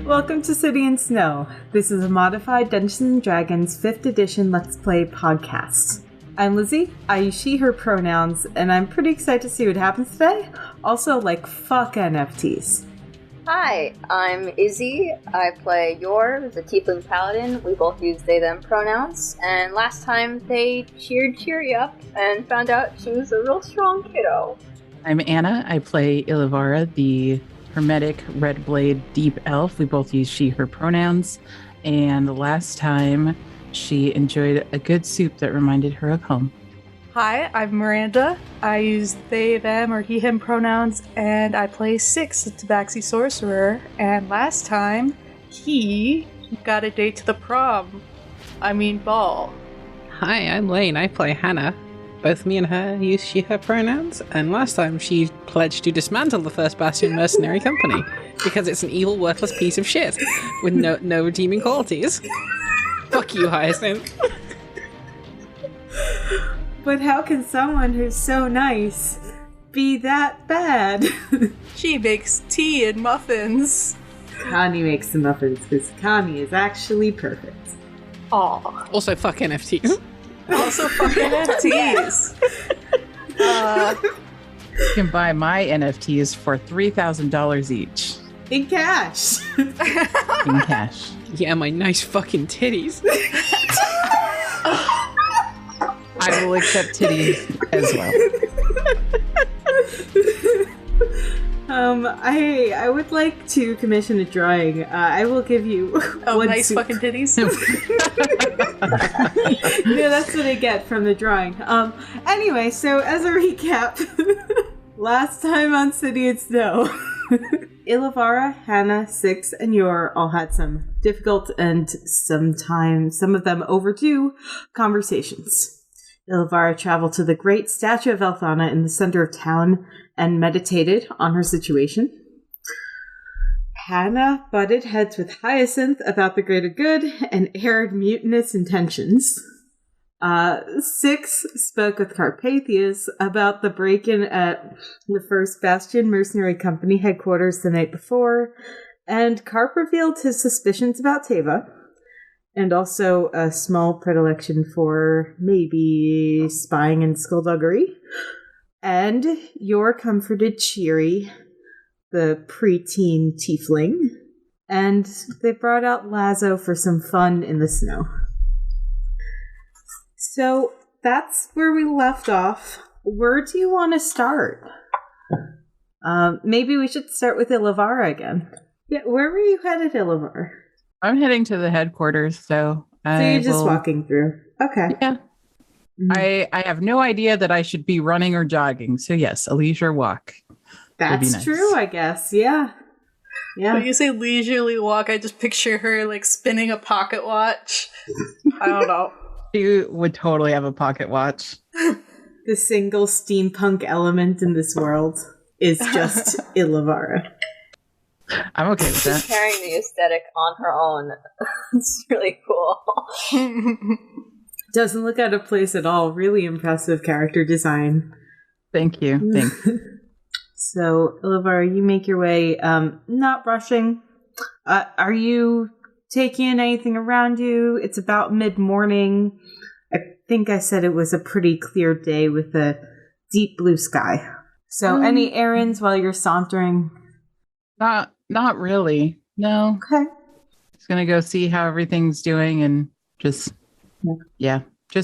Welcome to City and Snow. This is a modified Dungeons & Dragons 5th edition Let's Play podcast. I'm Lizzie, I use she, her pronouns, and I'm pretty excited to see what happens today. Also, fuck NFTs. Hi, I'm Izzy. I play Yore, the Tiefling Paladin. We both use they, them pronouns. And last time they cheered Cheery up and found out she was a real strong kiddo. I'm Anna. I play Ilivarra, the Hermetic Red Blade Deep Elf. We both use she, her pronouns. And the last time she enjoyed a good soup that reminded her of home. Hi, I'm Miranda. I use they, them, or he, him pronouns, and I play Six, the Tabaxi Sorcerer. And last time, he got a date to the prom. Ball. Hi, I'm Lane. I play Hannah. Both me and her use she, her pronouns, and last time she pledged to dismantle the first Bastion Mercenary company because it's an evil, worthless piece of shit with no redeeming qualities. Fuck you, Hyacinth. But how can someone who's so nice be that bad? She makes tea and muffins. Connie makes the muffins because Connie is actually perfect. Aw. Also, fuck NFTs. Also, fucking NFTs. You can buy my NFTs for $3,000 each. In cash. In cash. Yeah, my nice fucking titties. I will accept titties as well. I would like to commission a drawing. I will give you one nice soup. fucking titties. No, that's what I get from the drawing. Anyway, so as a recap, last time on City and Snow, Ilivarra, Hannah, Six, and Yore all had some difficult and sometimes some of them overdue conversations. Ilivarra traveled to the great statue of Elthana in the center of town and meditated on her situation. Hannah butted heads with Hyacinth about the greater good and aired mutinous intentions. Six spoke with Carpathius about the break-in at the first Bastion Mercenary Company headquarters the night before, and Carp revealed his suspicions about Teva. And also a small predilection for maybe spying and skullduggery. And Yore comforted Cheery, the preteen tiefling. And they brought out Lazo for some fun in the snow. So that's where we left off. Where do you want to start? Maybe we should start with Ilivarra again. Yeah, where were you headed, Ilivarra? I'm heading to the headquarters, so you're just walking through. Okay. Yeah. Mm-hmm. I have no idea that I should be running or jogging, so yes, a leisure walk. That's nice. True, I guess. Yeah. Yeah. When you say leisurely walk, I just picture her spinning a pocket watch. I don't know. She would totally have a pocket watch. The single steampunk element in this world is just Ilivarra. I'm okay with that. She's carrying the aesthetic on her own. It's really cool. Doesn't look out of place at all. Really impressive character design. Thank you. Thanks. So, Ilivarra, you make your way, not rushing. Are you taking in anything around you? It's about mid-morning. I think I said it was a pretty clear day with a deep blue sky. So, any errands while you're sauntering? Not really. No. Okay. Just gonna go see how everything's doing and just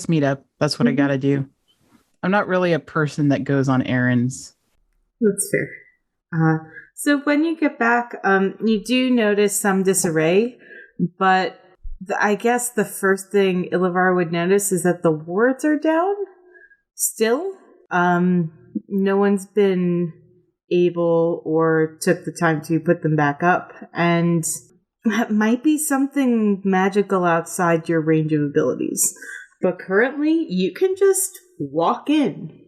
meet up. That's what I gotta do. I'm not really a person that goes on errands. That's fair. So when you get back, you do notice some disarray, but I guess the first thing Ilivarra would notice is that the wards are down still. No one's been able or took the time to put them back up, and that might be something magical outside your range of abilities. But currently, you can just walk in.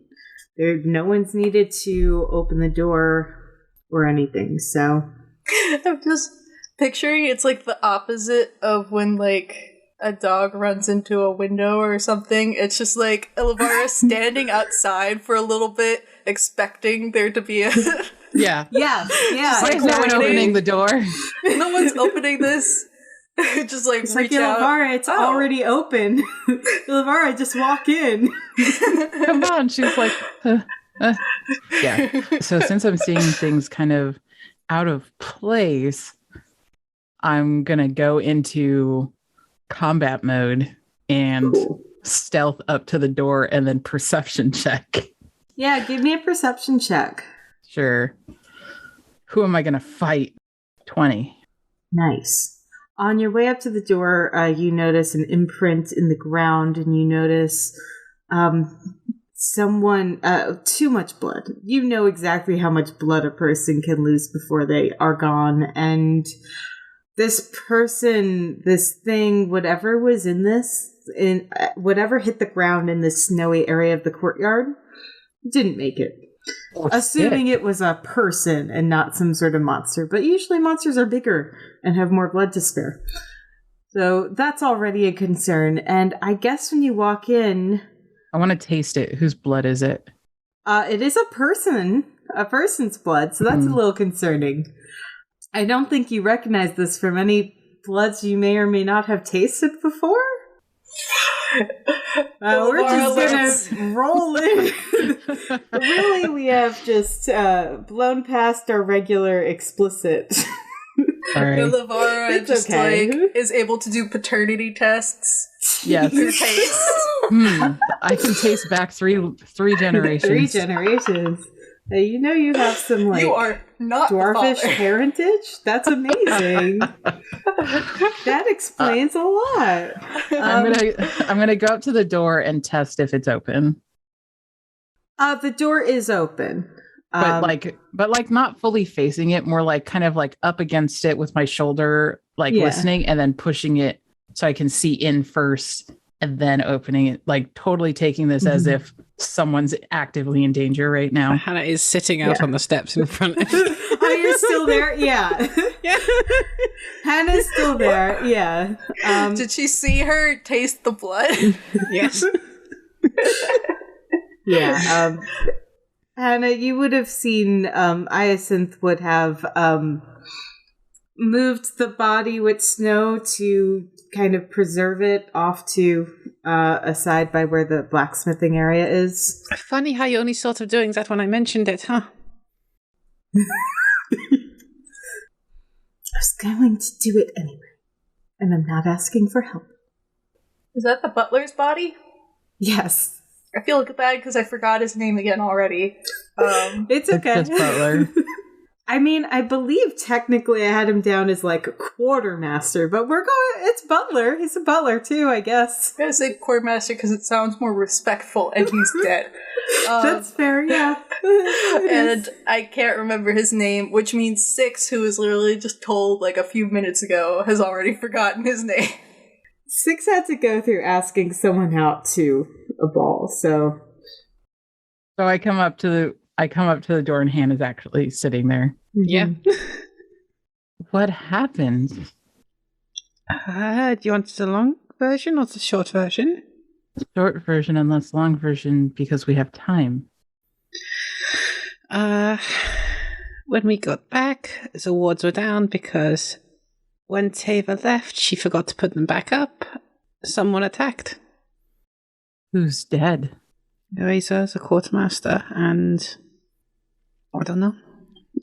No one's needed to open the door or anything, so... I'm just picturing it's the opposite of when, a dog runs into a window or something. It's just Ilivarra standing outside for a little bit, expecting there to be a Yeah. Yeah, Why is no one opening the door? No one's opening this. Just like It's reach like out. Ilivarra, it's already open. Ilivarra, just walk in. Come on. She's like, yeah. So since I'm seeing things kind of out of place, I'm going to go into combat mode and stealth up to the door and then perception check. Yeah, give me a perception check. Sure. Who am I going to fight? 20. Nice. On your way up to the door, you notice an imprint in the ground, and you notice someone, too much blood. You know exactly how much blood a person can lose before they are gone, and this person, this thing, whatever was in this, whatever hit the ground in this snowy area of the courtyard, didn't make it. Assuming it was a person and not some sort of monster. But usually monsters are bigger and have more blood to spare. So that's already a concern. And I guess when you walk in... I want to taste it. Whose blood is it? It is a person's blood, so that's a little concerning. I don't think you recognize this from any bloods you may or may not have tasted before. We're just gonna roll in. Really, we have just blown past our regular explicit. Sorry. Ilivarra just is able to do paternity tests. Yes. Through taste. I can taste back three generations. 3 generations. You know you have some You are not dwarfish the father. heritage? That's amazing. That explains a lot. I'm gonna go up to the door and test if it's open. The door is open. But like not fully facing it, more like kind of like up against it with my shoulder, listening, and then pushing it so I can see in first and then opening it, like totally taking this as if someone's actively in danger right now. Hannah is sitting out on the steps in front of Oh, you're still there? Yeah. Hannah's still there. Yeah. Did she see her taste the blood? Yes. Yeah. Hannah, you would have seen Hyacinth would have moved the body with snow to kind of preserve it off to a side by where the blacksmithing area is. Funny how you're only sort of doing that when I mentioned it, huh? I was going to do it anyway, and I'm not asking for help. Is that the butler's body? Yes. I feel bad because I forgot his name again already. It's okay. It's Butler. I mean, I believe technically I had him down as like a quartermaster, but it's Butler. He's a butler too, I guess. I'm gonna say quartermaster because it sounds more respectful and he's dead. That's fair, yeah. And I can't remember his name, which means Six, who was literally just told like a few minutes ago, has already forgotten his name. Six had to go through asking someone out to a ball, so I come up to the door and Hannah's actually sitting there. Yeah. What happened? Do you want the long version or the short version? Short version and less long version because we have time. When we got back, the wards were down because when Tava left, she forgot to put them back up. Someone attacked. Who's dead? Razor, the quartermaster, and I don't know.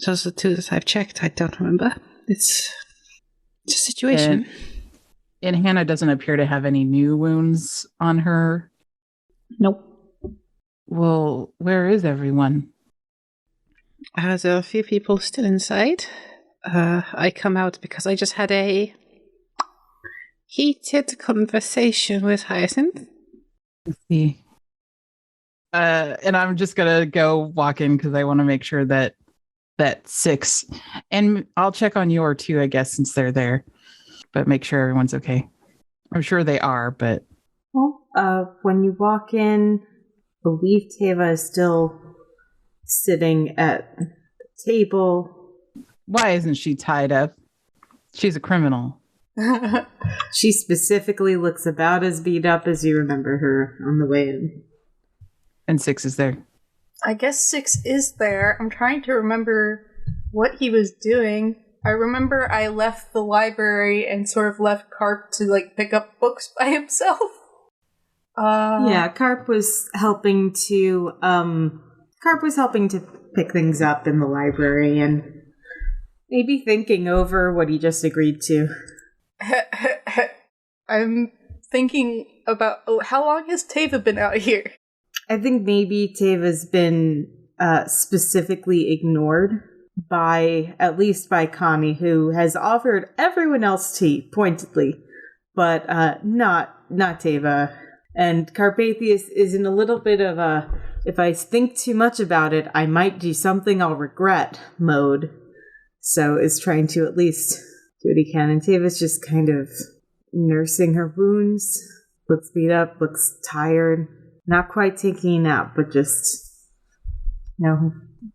Those are the two that I've checked. I don't remember. It's a situation. And Hannah doesn't appear to have any new wounds on her. Nope. Well, where is everyone? There are a few people still inside. I come out because I just had a heated conversation with Hyacinth. Let's see. And I'm just gonna go walk in because I want to make sure that Six, and I'll check on Yore too, I guess, since they're there. But make sure everyone's okay. I'm sure they are, but well, when you walk in, I believe Tava is still sitting at the table. Why isn't she tied up? She's a criminal. She specifically looks about as beat up as you remember her on the way in. And Six is there. I guess Six is there. I'm trying to remember what he was doing. I remember I left the library and sort of left Carp to like pick up books by himself. Yeah, Carp was helping to pick things up in the library and maybe thinking over what he just agreed to. I'm thinking about how long has Teva been out here? I think maybe Teva's been specifically ignored at least by Connie, who has offered everyone else tea pointedly, but not Teva. And Carpathius is in a little bit of a, if I think too much about it, I might do something I'll regret mode. So is trying to at least do what he can. And Teva's just kind of nursing her wounds, looks beat up, looks tired, not quite taking a nap, but just,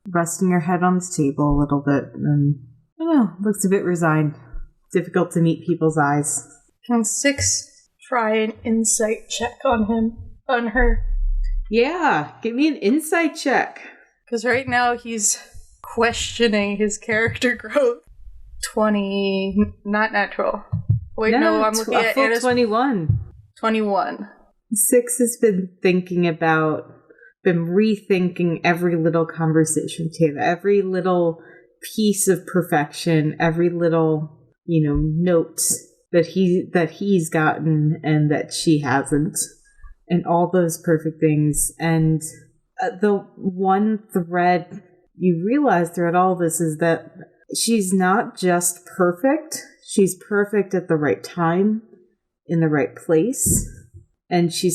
resting her head on the table a little bit. And I don't know, looks a bit resigned. Difficult to meet people's eyes. Can 6 try an insight check on her? Yeah, give me an insight check. Because right now he's questioning his character growth. 20, not natural. Wait, no, I'm looking at full 21. 21. 6 has been rethinking every little conversation, Tava, every little piece of perfection, every little, note that he's gotten and that she hasn't, and all those perfect things. And the one thread you realize throughout all this is that she's not just perfect, she's perfect at the right time, in the right place. And she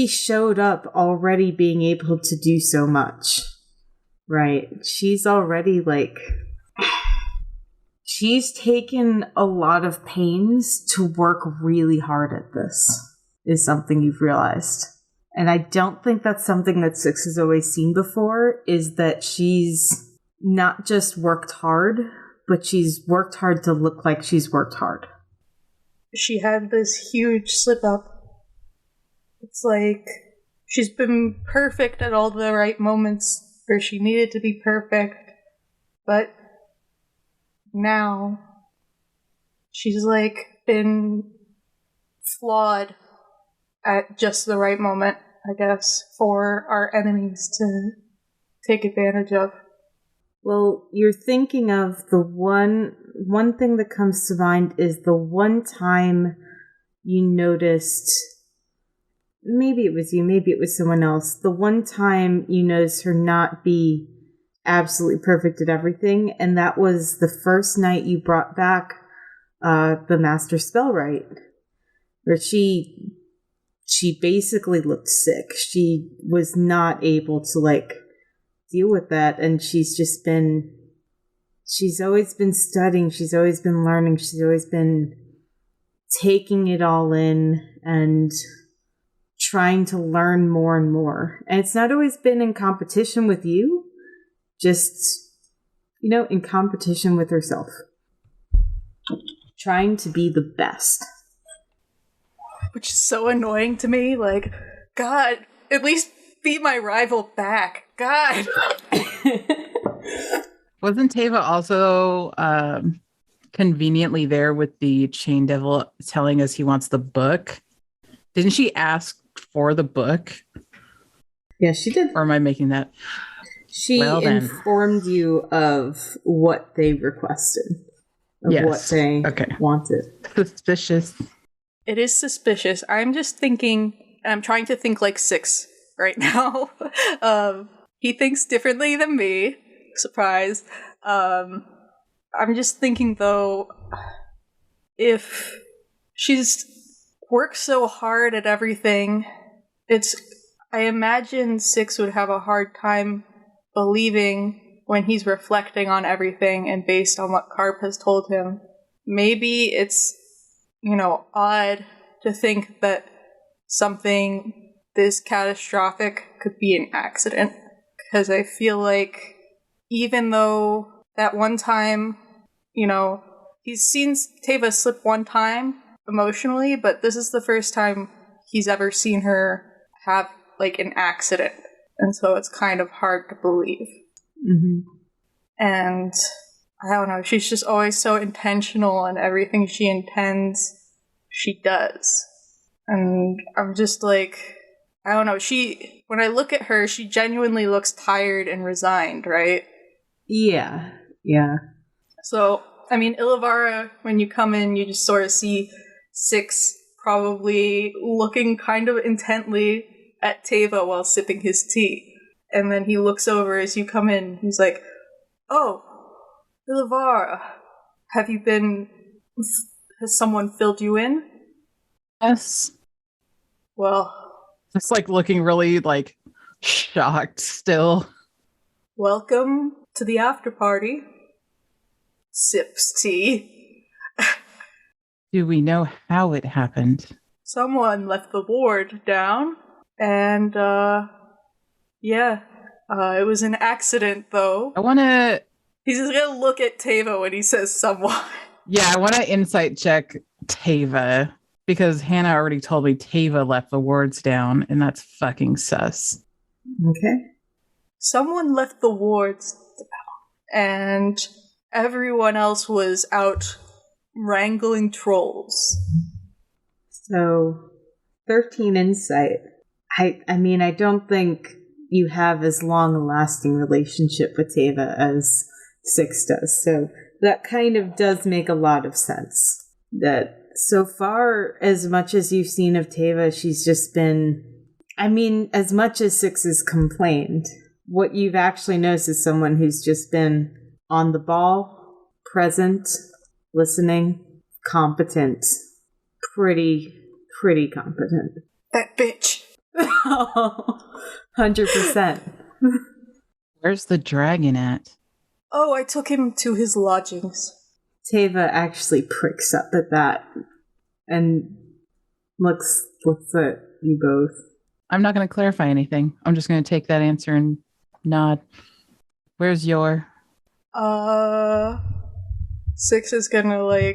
showed up already being able to do so much, right? She's already she's taken a lot of pains to work really hard at this, is something you've realized. And I don't think that's something that 6 has always seen before, is that she's not just worked hard, but she's worked hard to look like she's worked hard. She had this huge slip up. It's like she's been perfect at all the right moments where she needed to be perfect, but now she's been flawed at just the right moment, I guess, for our enemies to take advantage of. Well, you're thinking of the one thing that comes to mind is the one time you noticed, maybe it was you, maybe it was someone else, the one time you noticed her not be absolutely perfect at everything, and that was the first night you brought back the Master Spellwright, where she basically looked sick. She was not able to deal with that, and she's always been studying, she's always been learning, she's always been taking it all in and trying to learn more and more. And it's not always been in competition with you, just, in competition with herself. Trying to be the best. Which is so annoying to me. God, at least be my rival back. God. Wasn't Tava also conveniently there with the Chain Devil telling us he wants the book? Didn't she ask for the book? Yeah, she did. Or am I making that? She informed you of what they requested. What they wanted. Suspicious. It is suspicious. I'm just thinking, and I'm trying to think like 6 right now. He thinks differently than me. Surprise. I'm just thinking, though, if she's worked so hard at everything, I imagine 6 would have a hard time believing when he's reflecting on everything and based on what Carp has told him. Maybe it's, odd to think that something this catastrophic could be an accident. Because I feel like even though that one time, he's seen Tava slip one time emotionally, but this is the first time he's ever seen her have an accident. And so it's kind of hard to believe. Mm-hmm. And I don't know, she's just always so intentional in everything she intends, she does. And I'm just like, I don't know, when I look at her, she genuinely looks tired and resigned, right? Yeah. So, I mean, Ilivarra, when you come in, you just sort of see Six probably looking kind of intently at Teva while sipping his tea. And then he looks over as you come in, he's like, "Oh, Ilivarra, has someone filled you in?" Yes. Well, Just like looking really like shocked still. welcome to the after party. Sips tea. Do we know how it happened? Someone left the ward down, and, it was an accident, though. He's just gonna look at Teva when he says someone. I want to insight check Teva, because Hannah already told me Teva left the wards down, and that's fucking sus. Okay. Someone left the wards down, and everyone else was out wrangling trolls. So, 13 insight. I mean, I don't think you have as long a lasting relationship with Teva as Six does. So that kind of does make a lot of sense. That so far, as much as you've seen of Teva, she's just been, I mean, as much as Six has complained, what you've actually noticed is someone who's just been on the ball, present, listening, competent, pretty competent. That bitch. 100%. Where's the dragon at? Oh, I took him to his lodgings. Teva actually pricks up at that and looks at you both. I'm not going to clarify anything. I'm just going to take that answer and nod. Where's Yore? Six is gonna,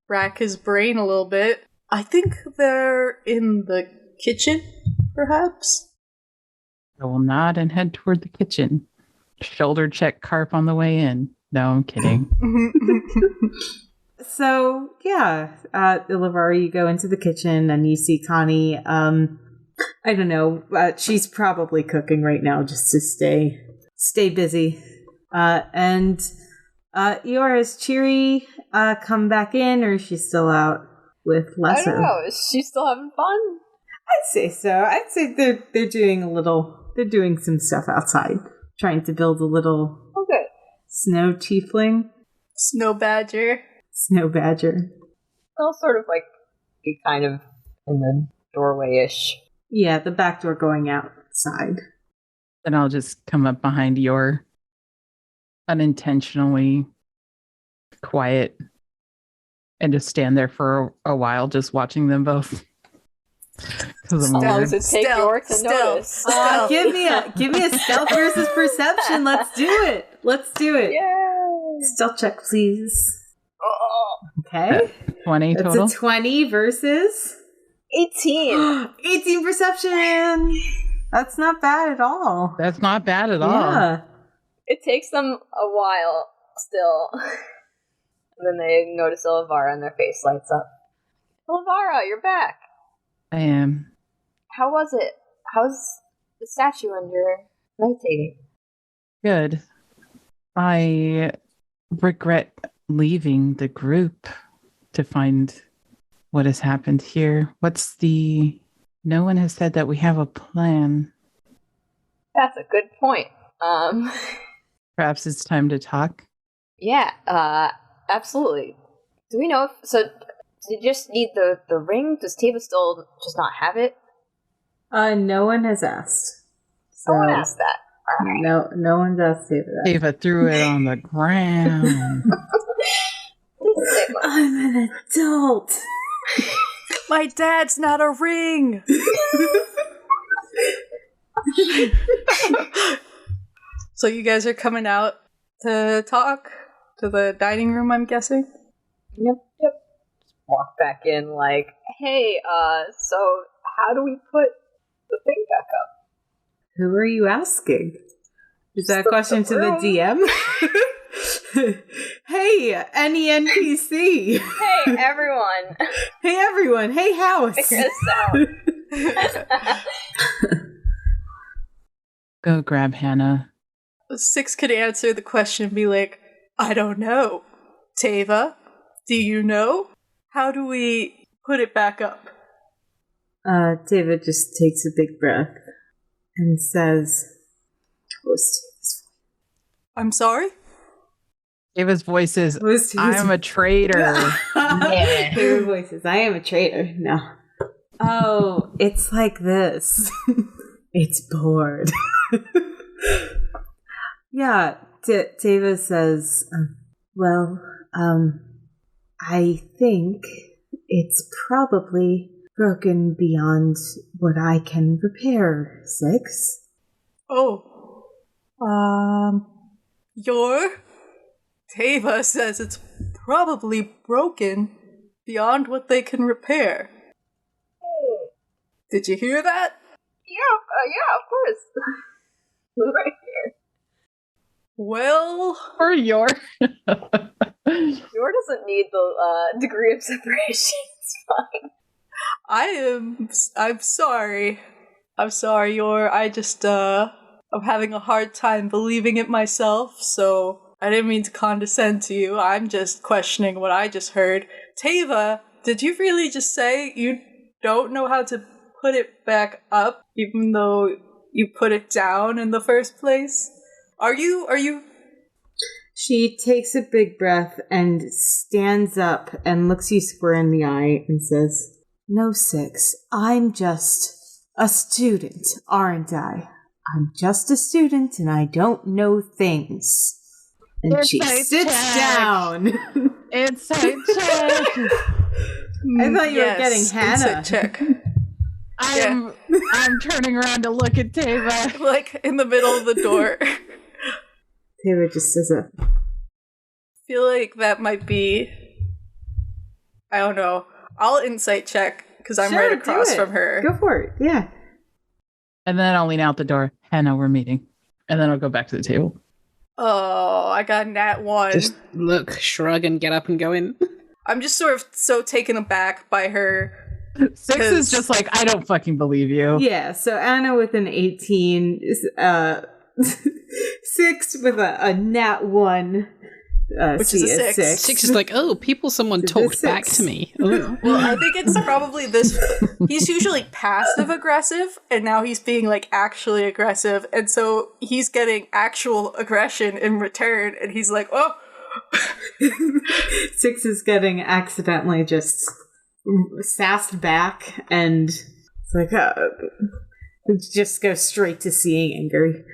rack his brain a little bit. I think they're in the kitchen, perhaps? I will nod and head toward the kitchen. Shoulder check Carp on the way in. No, I'm kidding. So, Ilivarra, you go into the kitchen and you see Connie. I don't know. She's probably cooking right now just to stay busy. And Yore, has Cheery come back in, or is she still out with Lesso? I don't know. Is she still having fun? I'd say so. I'd say they're doing some stuff outside, trying to build a little snow tiefling. Snow badger. They'll sort of be kind of in the doorway-ish. Yeah, the back door going outside. Then I'll just come up behind Yore, unintentionally quiet, and just stand there for a while, just watching them both. How long does it take Yore to notice? Give me a stealth versus perception. Let's do it. Yay! Stealth check, please. Oh. Okay. 20 That's total. a 20 versus 18. 18 perception. That's not bad at all. That's not bad at all. Yeah. It takes them a while still. And then they notice Ilivarra and their face lights up. Ilivarra, you're back. I am. How was it? How's the statue when you're meditating? Good. I regret leaving the group to find what has happened here. No one has said that we have a plan. That's a good point. Perhaps it's time to talk. Yeah, absolutely. Do we know do you just need the ring? Does Teva still just not have it? No one has asked. So No one asked that. All right. No one's asked Teva that. Ava threw it on the ground. I'm an adult. My dad's not a ring! So you guys are coming out to talk? To the dining room, I'm guessing? Yep. Walk back in hey, so how do we put the thing back up? Who are you asking? Is that a question to the DM? Hey, any NPC. Hey, everyone. Hey, everyone. Hey, house. Figure this out. Go grab Hannah. 6 could answer the question and be like, I don't know. Teva, do you know? How do we put it back up? David just takes a big breath and says, I'm sorry? Ava's voice is, I'm a traitor. Favorite voices. I am a traitor. No. Oh, it's like this. It's bored. Yeah, Teva says, I think it's probably broken beyond what I can repair, 6. Oh. Yore? Teva says it's probably broken beyond what they can repair. Did you hear that? Yeah, of course. Right here. Well... Or Yore. Yore doesn't need the degree of separation. It's fine. I'm sorry. I'm sorry, Yore. I just, I'm having a hard time believing it myself, so I didn't mean to condescend to you. I'm just questioning what I just heard. Teva, did you really just say you don't know how to put it back up, even though you put it down in the first place? Are you... She takes a big breath and stands up and looks you square in the eye and says, No, 6, I'm just a student, aren't I? I'm just a student and I don't know things. And she sits down. Insight check. I thought you were getting Hannah. Insight check. I'm turning around to look at Teva. Like, in the middle of the door. Taylor just says it. I feel like that might be... I don't know. I'll insight check, because I'm right across from her. Go for it, yeah. And then I'll lean out the door. Hannah, we're meeting. And then I'll go back to the table. Oh, I got nat 1. Just look, shrug, and get up and go in. I'm just sort of so taken aback by her. 6 is just like, I don't fucking believe you. Yeah, so Anna with an 18, 6 with a nat 1. Which is a 6. 6 is like, oh, someone talked back to me. Ooh. Well, I think it's probably this. He's usually passive aggressive, and now he's being like actually aggressive, and so he's getting actual aggression in return, and he's like, oh. 6 is getting accidentally just sassed back, and it's like, just go straight to seeing angry.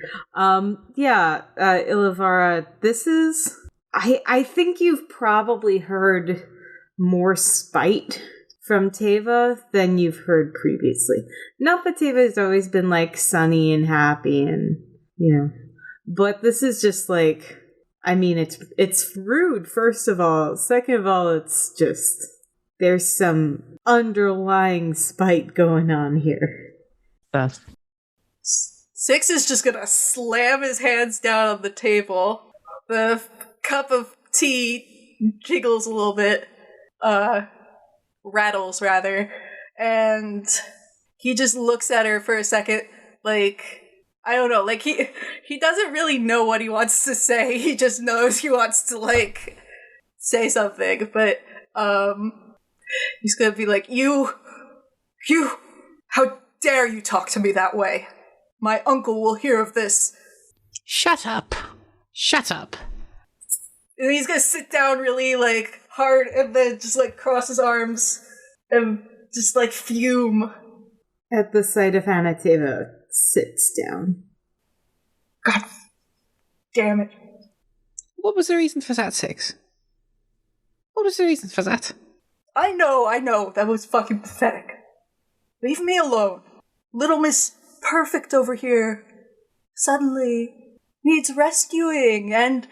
Ilivarra, this is... I think you've probably heard more spite from Teva than you've heard previously. Not that Teva has always been, like, sunny and happy and, but this is just, like, I mean, it's rude, first of all. Second of all, it's just, there's some underlying spite going on here. Beth. 6 is just gonna slam his hands down on the table. The cup of tea jiggles a little bit, rattles rather, and he just looks at her for a second, like, I don't know, like he doesn't really know what he wants to say, he just knows he wants to, like, say something, but, he's gonna be like, you, how dare you talk to me that way? My uncle will hear of this. Shut up. And he's gonna sit down really, like, hard and then just, like, cross his arms and just, like, fume. At the sight of Hannah, Teva sits down. God damn it. What was the reason for that, 6? What was the reason for that? I know, that was fucking pathetic. Leave me alone. Little Miss Perfect over here suddenly needs rescuing and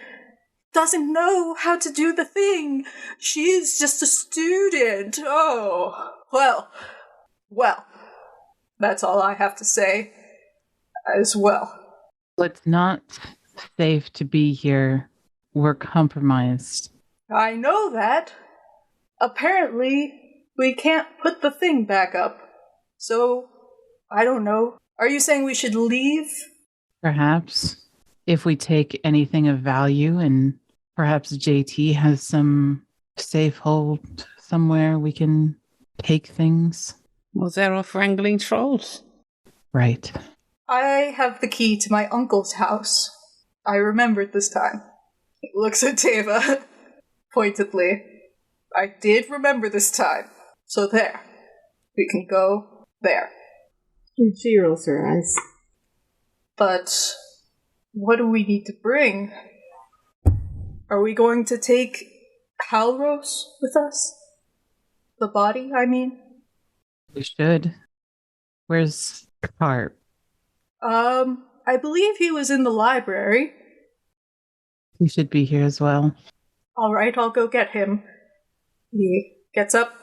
doesn't know how to do the thing. She's just a student. Oh, well, that's all I have to say as well. Let's not safe to be here. We're compromised. I know that. Apparently, we can't put the thing back up. So, I don't know. Are you saying we should leave? Perhaps if we take anything of value, and perhaps JT has some safe hold somewhere we can take things. Well, they're off wrangling trolls. Right. I have the key to my uncle's house. I remembered this time. He looks at Teva pointedly. I did remember this time. So there. We can go there. And she rolls her eyes. But what do we need to bring? Are we going to take Halros with us? The body, I mean? We should. Where's Carp? I believe he was in the library. He should be here as well. Alright, I'll go get him. He gets up,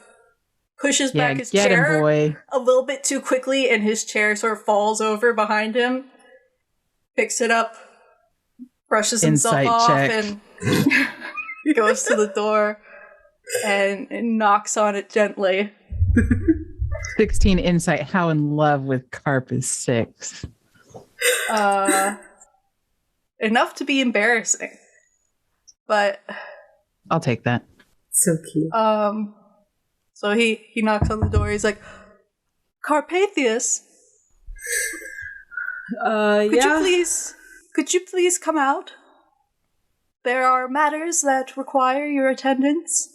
pushes back his get chair him, boy. a little bit too quickly, and his chair sort of falls over behind him. Picks it up, brushes himself Insight off, check. and goes to the door and knocks on it gently. 16 insight. How in love with Carp is 6. Enough to be embarrassing. But I'll take that. So cute. so he knocks on the door. He's like, Carpathius, could you please come out? There are matters that require your attendance.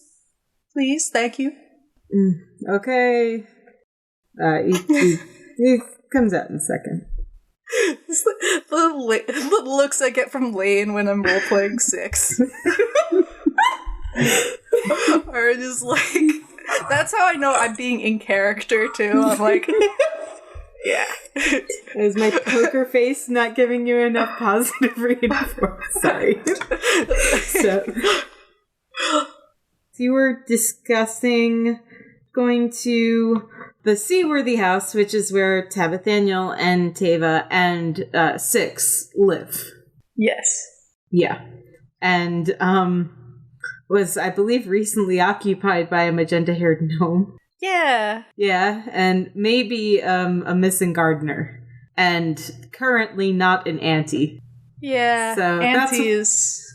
Please, thank you. Okay. He comes out in a second. The looks I get from Lane when I'm role-playing 6. Are just like, that's how I know I'm being in character too. I'm like, yeah. Is my poker face not giving you enough positive reinforcement? Sorry. So you were discussing going to the Seaworthy house, which is where Tabathaniel and Teva and 6 live. Yes. Yeah. And was, I believe, recently occupied by a magenta-haired gnome. Yeah. Yeah, and maybe a missing gardener. And currently not an auntie. Yeah. So Auntie is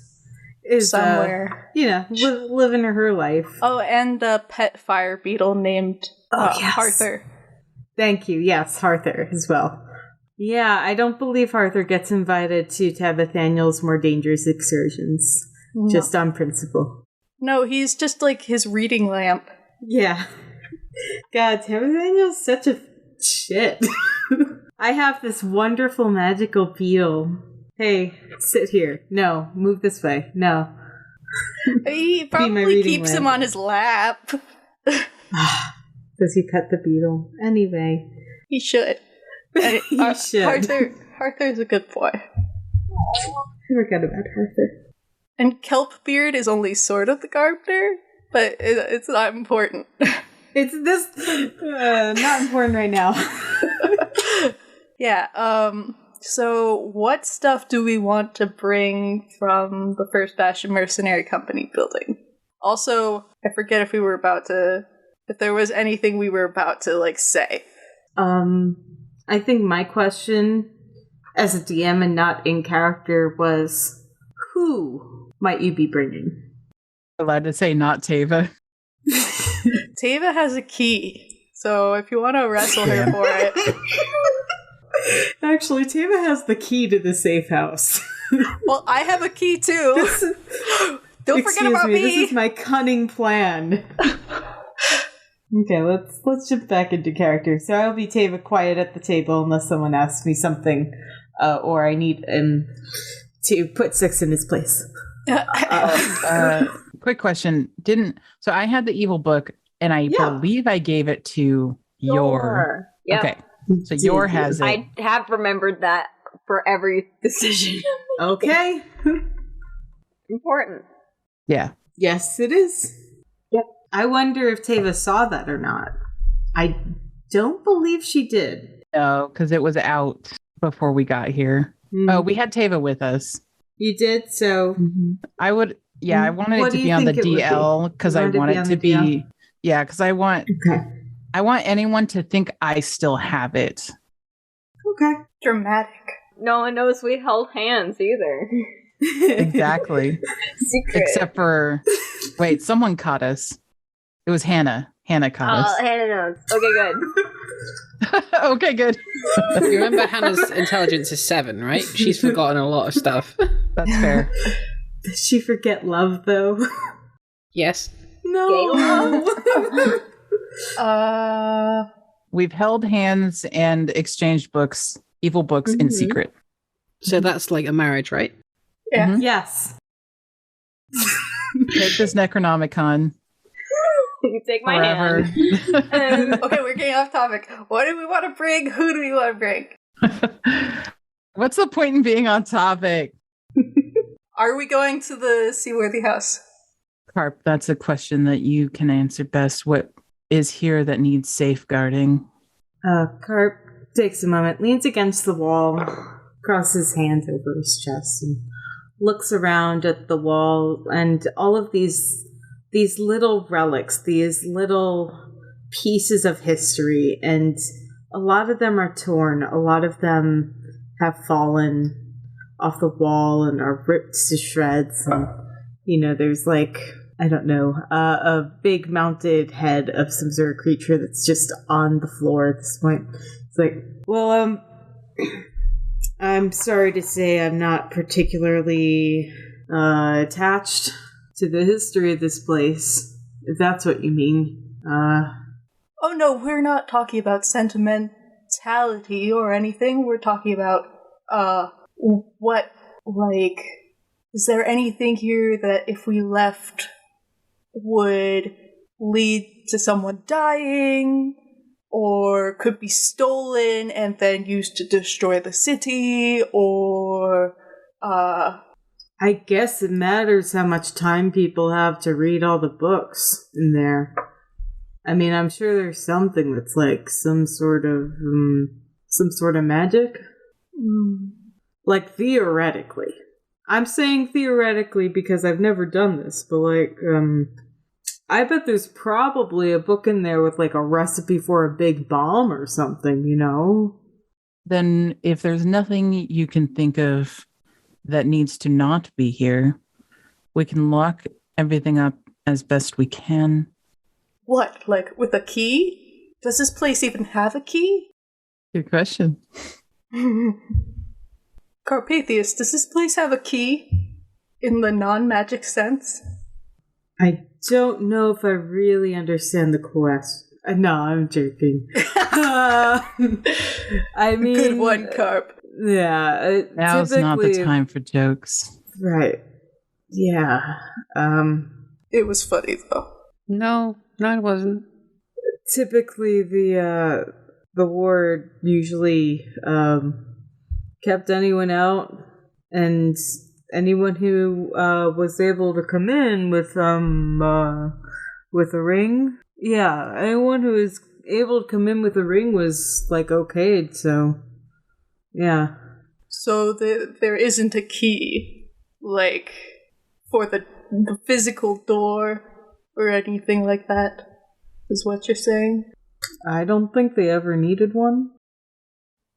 somewhere. Living her life. Oh, and a pet fire beetle named yes. Arthur. Thank you. Yes, Arthur as well. Yeah, I don't believe Arthur gets invited to Tabathaniel's more dangerous excursions. No. Just on principle. No, he's just like his reading lamp. Yeah. God, Tabathaniel's such a shit. I have this wonderful magical beetle. Hey, sit here. No, move this way. No. He probably keeps him on his lap. Does he pet the beetle? Anyway. He should. He should. Arthur's a good boy. I forgot about Arthur. And Kelpbeard is only sort of the gardener, but it's not important. It's not important right now. Yeah, so what stuff do we want to bring from the First Bastion Mercenary Company building? Also, I forget if there was anything we were about to, say. I think my question, as a DM and not in character, was, who might you be bringing? Allowed to say not Teva. Teva has a key, so if you want to wrestle her for it. Actually, Teva has the key to the safe house. Well, I have a key too. Don't forget about me. This is my cunning plan. Okay, let's jump back into character. So I'll be Teva, quiet at the table unless someone asks me something, or I need him to put 6 in his place. Quick question. So I had the evil book, and I believe I gave it to Yore. Yep. Okay. So Yore has it. I have remembered that for every decision. Okay. Important. Yeah. Yes, it is. Yep. I wonder if Teva saw that or not. I don't believe she did. No, because it was out before we got here. Mm. Oh, we had Teva with us. You did? So I would, I wanted What it to do be you on the think it would be? DL because You I wanted to want be it on to the DL? be, because I want anyone to think I still have it. Okay. Dramatic. No one knows we held hands either. Exactly. Secret. Except for, wait, someone caught us. It was Hannah. Hannah caught us. Oh, Hannah knows. Okay, good. Okay, good. You remember Hannah's intelligence is 7, right? She's forgotten a lot of stuff. That's fair. Did she forget love, though? Yes. No. We've held hands and exchanged books, evil books in secret. So that's like a marriage, right? Yeah. Yes. Take this Necronomicon. You take my Forever. hand. Okay, we're getting off topic. What do we want to bring? Who do we want to bring? What's the point in being on topic? Are we going to the Seaworthy house? Carp, that's a question that you can answer best. What is here that needs safeguarding? Carp takes a moment, leans against the wall, crosses hands over his chest, and looks around at the wall and all of these little relics, these little pieces of history, and a lot of them are torn. A lot of them have fallen off the wall and are ripped to shreds. And, there's a big mounted head of some sort of creature that's just on the floor at this point. It's like, well, I'm sorry to say I'm not particularly attached to the history of this place, if that's what you mean. Oh no, we're not talking about sentimentality or anything. We're talking about, is there anything here that if we left would lead to someone dying, or could be stolen and then used to destroy the city, or, I guess it matters how much time people have to read all the books in there. I mean, I'm sure there's something that's like some sort of magic. Like, theoretically. I'm saying theoretically because I've never done this, but I bet there's probably a book in there with like a recipe for a big bomb or something, Then if there's nothing you can think of that needs to not be here, we can lock everything up as best we can. what, like with a key? Does this place even have a key? Good question. Carpathius, does this place have a key? In the non-magic sense? I don't know if I really understand the quest. No, I'm joking. I mean... Good one, Carp. Yeah. Now's not the time for jokes. Right. Yeah. It was funny, though. No, it wasn't. Typically, the ward usually kept anyone out, and anyone who was able to come in with a ring. Yeah, anyone who was able to come in with a ring was like okayed. So, yeah. So there isn't a key, like, for the physical door or anything like that, is what you're saying? I don't think they ever needed one.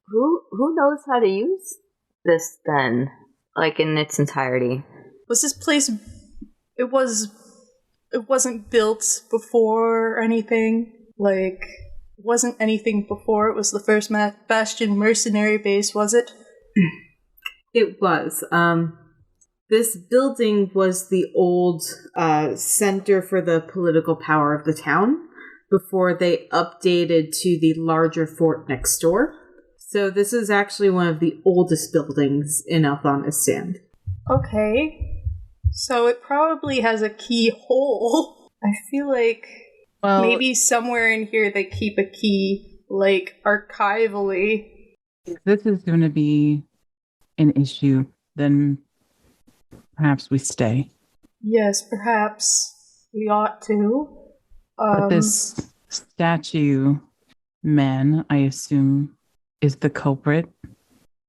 Who knows how to use this then? Like in its entirety. Was this place... It wasn't built before or anything? Like, it wasn't anything before? It was the first Bastion Mercenary base, was it? It was. This building was the old center for the political power of the town before they updated to the larger fort next door. So this is actually one of the oldest buildings in Alphanistan. Okay. So it probably has a keyhole. I feel like maybe somewhere in here they keep a key, like, archivally. If this is going to be an issue, then perhaps we stay. Yes, perhaps we ought to. But this statue man, I assume, is the culprit.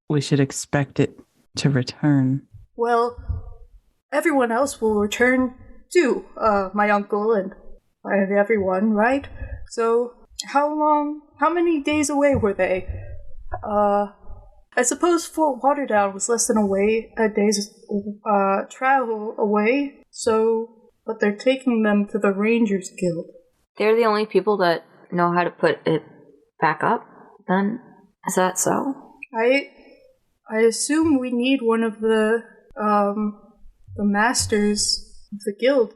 We should expect it to return. Well, everyone else will return too. My uncle and everyone, right? So, how many days away were they? I suppose Fort Waterdale was less than a day's travel away, but they're taking them to the Rangers Guild. They're the only people that know how to put it back up, then? Is that so? I assume we need one of the masters of the guild.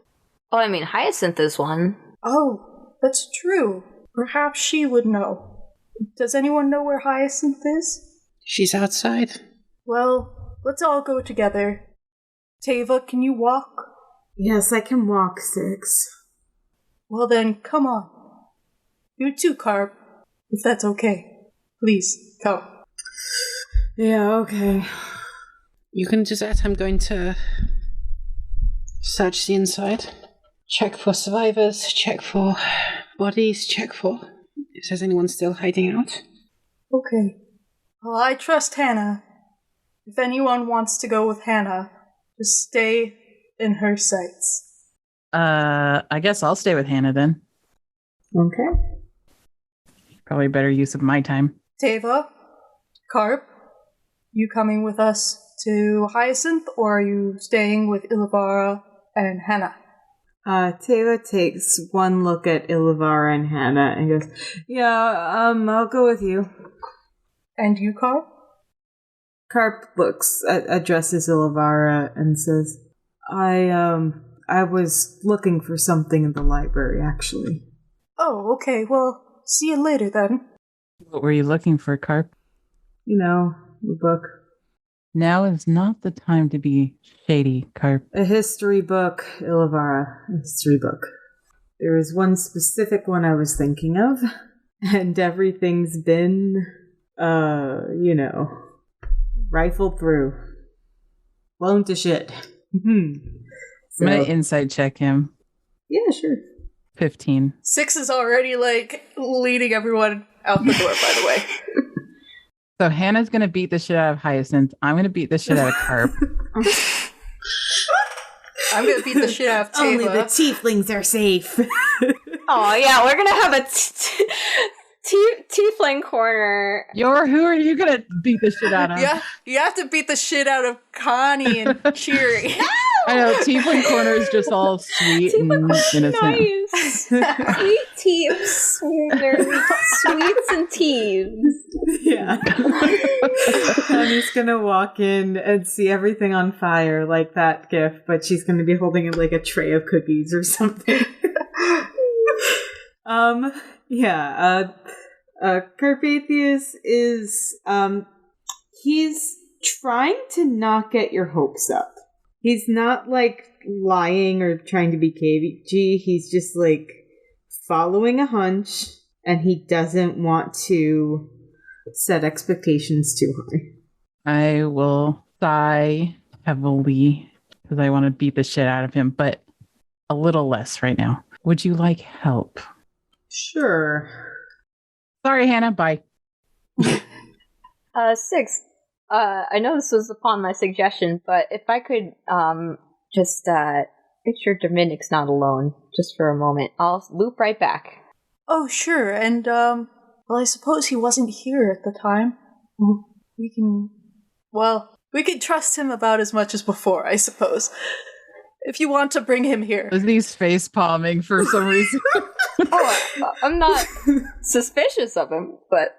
Oh, I mean, Hyacinth is one. Oh, that's true. Perhaps she would know. Does anyone know where Hyacinth is? She's outside. Well, let's all go together. Tava, can you walk? Yes, I can walk, Six. Well then, come on. You too, Carp. If that's okay. Please, come. Yeah, okay. You can do that. I'm going to search the inside. Check for survivors, check for bodies, check for if there's anyone still hiding out. Okay. Well, I trust Hannah. If anyone wants to go with Hannah, just stay in her sights. I guess I'll stay with Hannah then. Okay. Probably better use of my time. Tava, Carp, you coming with us to Hyacinth, or are you staying with Ilivarra and Hannah? Tava takes one look at Ilivarra and Hannah and goes, yeah, I'll go with you. And you, Carp? Carp addresses Ilivarra and says, I was looking for something in the library, actually. Oh, okay, well, see you later then. What were you looking for, Carp? You know, a book. Now is not the time to be shady, Carp. A history book, Ilivarra. A history book. There is one specific one I was thinking of, and everything's been, rifled through. Blown to shit. I'm gonna inside check him. Yeah, sure. 15. 6 is already, leading everyone out the door, by the way. So Hannah's gonna beat the shit out of Hyacinth. I'm gonna beat the shit out of Carp. I'm gonna beat the shit out of Tava. Only the tieflings are safe. Oh, yeah, we're gonna have a tiefling corner. Yore, who are you gonna beat the shit out of? Yeah, you have to beat the shit out of Connie and Cheery. I know, Tiefling Corner is just all sweet and innocent. Nice. Sweet teeps. They're sweets and teeps. Yeah. Connie's gonna walk in and see everything on fire like that gif, but she's gonna be holding it like a tray of cookies or something. Carpathius is, he's trying to not get your hopes up. He's not, lying or trying to be cagey. He's just, following a hunch, and he doesn't want to set expectations too high. I will sigh heavily because I want to beat the shit out of him, but a little less right now. Would you like help? Sure. Sorry, Hannah. Bye. 6. I know this was upon my suggestion, but if I could just make sure Dominic's not alone just for a moment, I'll loop right back. Oh, sure, and, I suppose he wasn't here at the time. We can trust him about as much as before, I suppose. If you want to bring him here. He's face palming for some reason. I'm not suspicious of him, but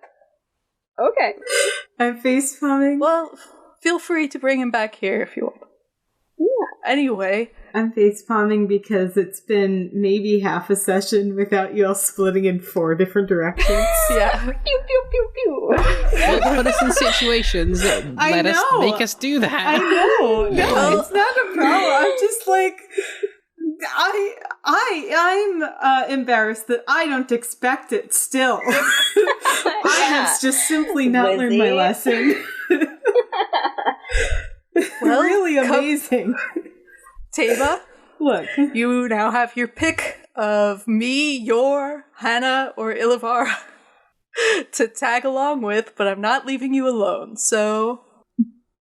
okay. I'm face palming. Well, feel free to bring him back here if you want. Yeah. Anyway. I'm face palming because it's been maybe half a session without you all splitting in 4 different directions. Yeah. Pew, pew, pew, pew. Put us in situations that make us do that. I know. No, it's not a problem. I'm just I'm embarrassed that I don't expect it still. I have just simply not learned my lesson. Well, really amazing. Tava, look, you now have your pick of me, Yore, Hannah, or Ilivarra to tag along with, but I'm not leaving you alone, so...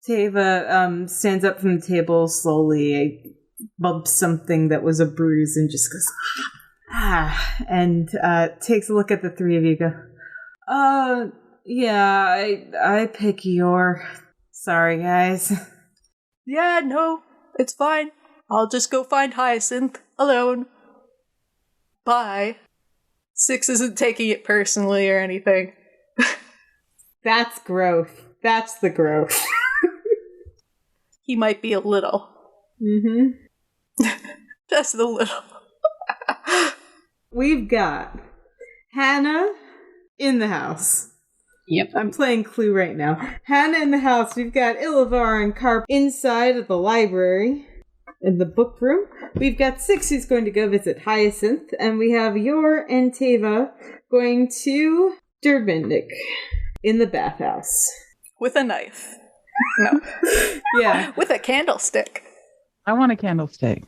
Teva stands up from the table slowly, bumps something that was a bruise, and just goes, and takes a look at the three of you. Yeah, I pick Yore. Sorry, guys. Yeah, no, it's fine. I'll just go find Hyacinth alone. Bye. Six isn't taking it personally or anything. That's growth. That's the growth. He might be a little. Mm-hmm. Just a little. We've got Hannah in the house. Yep. I'm playing Clue right now. Hannah in the house. We've got Ilivarra and Carp inside of the library, in the book room. We've got Six who's going to go visit Hyacinth, and we have Yore and Teva going to Derbendick in the bathhouse. With a knife. No. Yeah. With a candlestick. I want a candlestick.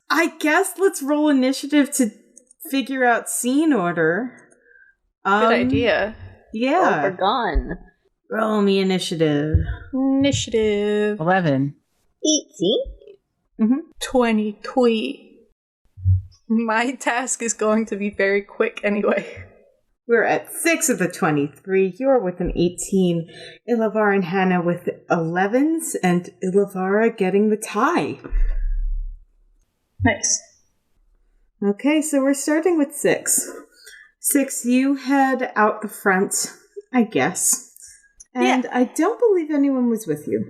I guess let's roll initiative to figure out scene order. Good idea. Yeah. Oh, we're gone. Roll me initiative. Initiative. 11. 18? 20. My task is going to be very quick anyway. We're at 6 of the 23. You're with an 18. Ilivarra and Hannah with 11s, and Ilivarra getting the tie. Nice. Okay, so we're starting with 6. 6, you head out the front, I guess. And I don't believe anyone was with you.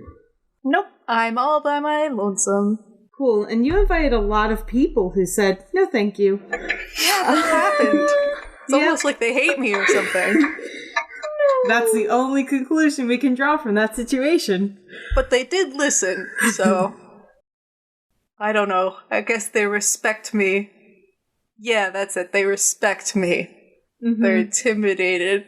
Nope, I'm all by my lonesome. Cool, and you invited a lot of people who said, no thank you. Yeah, that happened. It's almost like they hate me or something. That's the only conclusion we can draw from that situation. But they did listen, so... I don't know. I guess they respect me. Yeah, that's it. They respect me. Mm-hmm. They're intimidated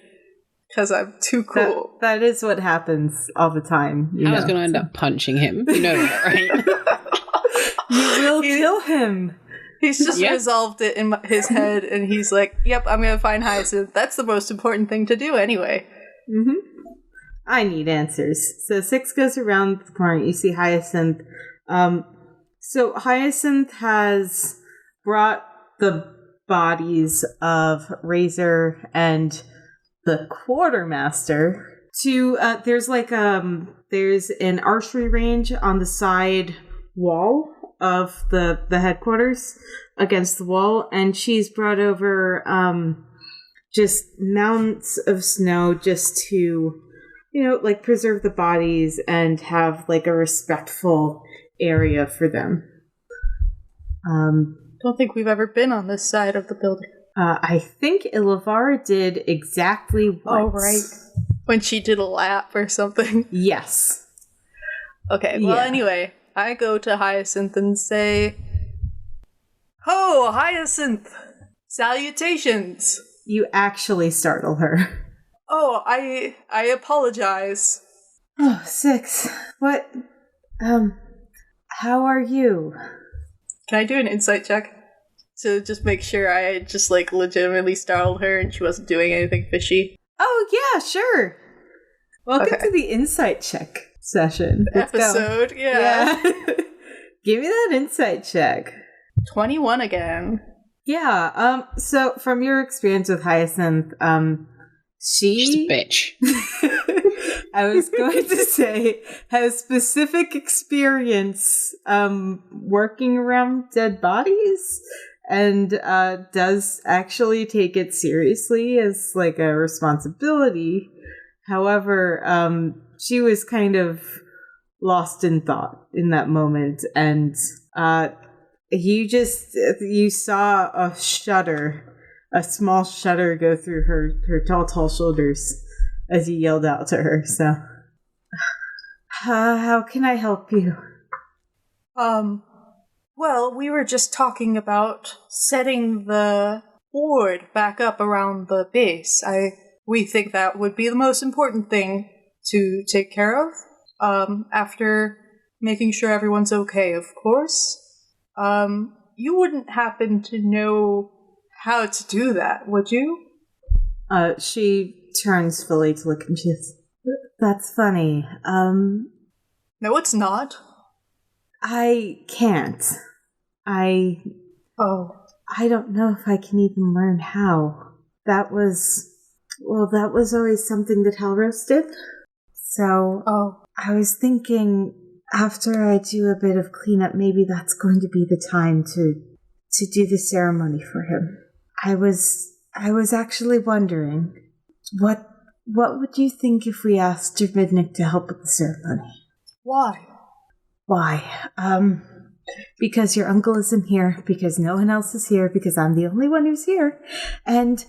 because I'm too cool. That is what happens all the time. I was going to end up punching him. You know that, right? You will kill him. He's just resolved it in his head, and he's like, yep, I'm going to find Hyacinth. That's the most important thing to do anyway. Mm-hmm. I need answers. So 6 goes around the corner. You see Hyacinth. So Hyacinth has brought the bodies of Razor and the Quartermaster to, there's an archery range on the side wall of the headquarters against the wall, and she's brought over just mounts of snow just to, preserve the bodies and have a respectful area for them. Don't think we've ever been on this side of the building. I think Ilivarra did exactly once. Oh, right. When she did a lap or something. Yes. Okay, well, anyway, I go to Hyacinth and say, Ho, Hyacinth! Salutations! You actually startle her. Oh, I apologize. Oh, 6. What? How are you? Can I do an insight check? To just make sure I just, legitimately startled her and she wasn't doing anything fishy? Oh, yeah, sure. Welcome to the insight check session. Let's episode, go. Yeah. Give me that insight check. 21 again. Yeah, so from your experience with Hyacinth, she's a bitch. I was going to say, has specific experience working around dead bodies, and does actually take it seriously as a responsibility. However, she was kind of lost in thought in that moment, and you saw a shudder, a small shudder go through her tall shoulders as you yelled out to her. So, how can I help you? Well, we were just talking about setting the board back up around the base. We think that would be the most important thing to take care of, after making sure everyone's okay, of course. You wouldn't happen to know how to do that, would you? She turns fully to look, and she says, that's funny. No, it's not. I can't. I don't know if I can even learn how. That was always something that Halros did. So I was thinking after I do a bit of cleanup, maybe that's going to be the time to do the ceremony for him. I was actually wondering, what would you think if we asked Dermidnik to help with the ceremony? Why? Because your uncle isn't here, because no one else is here, because I'm the only one who's here, and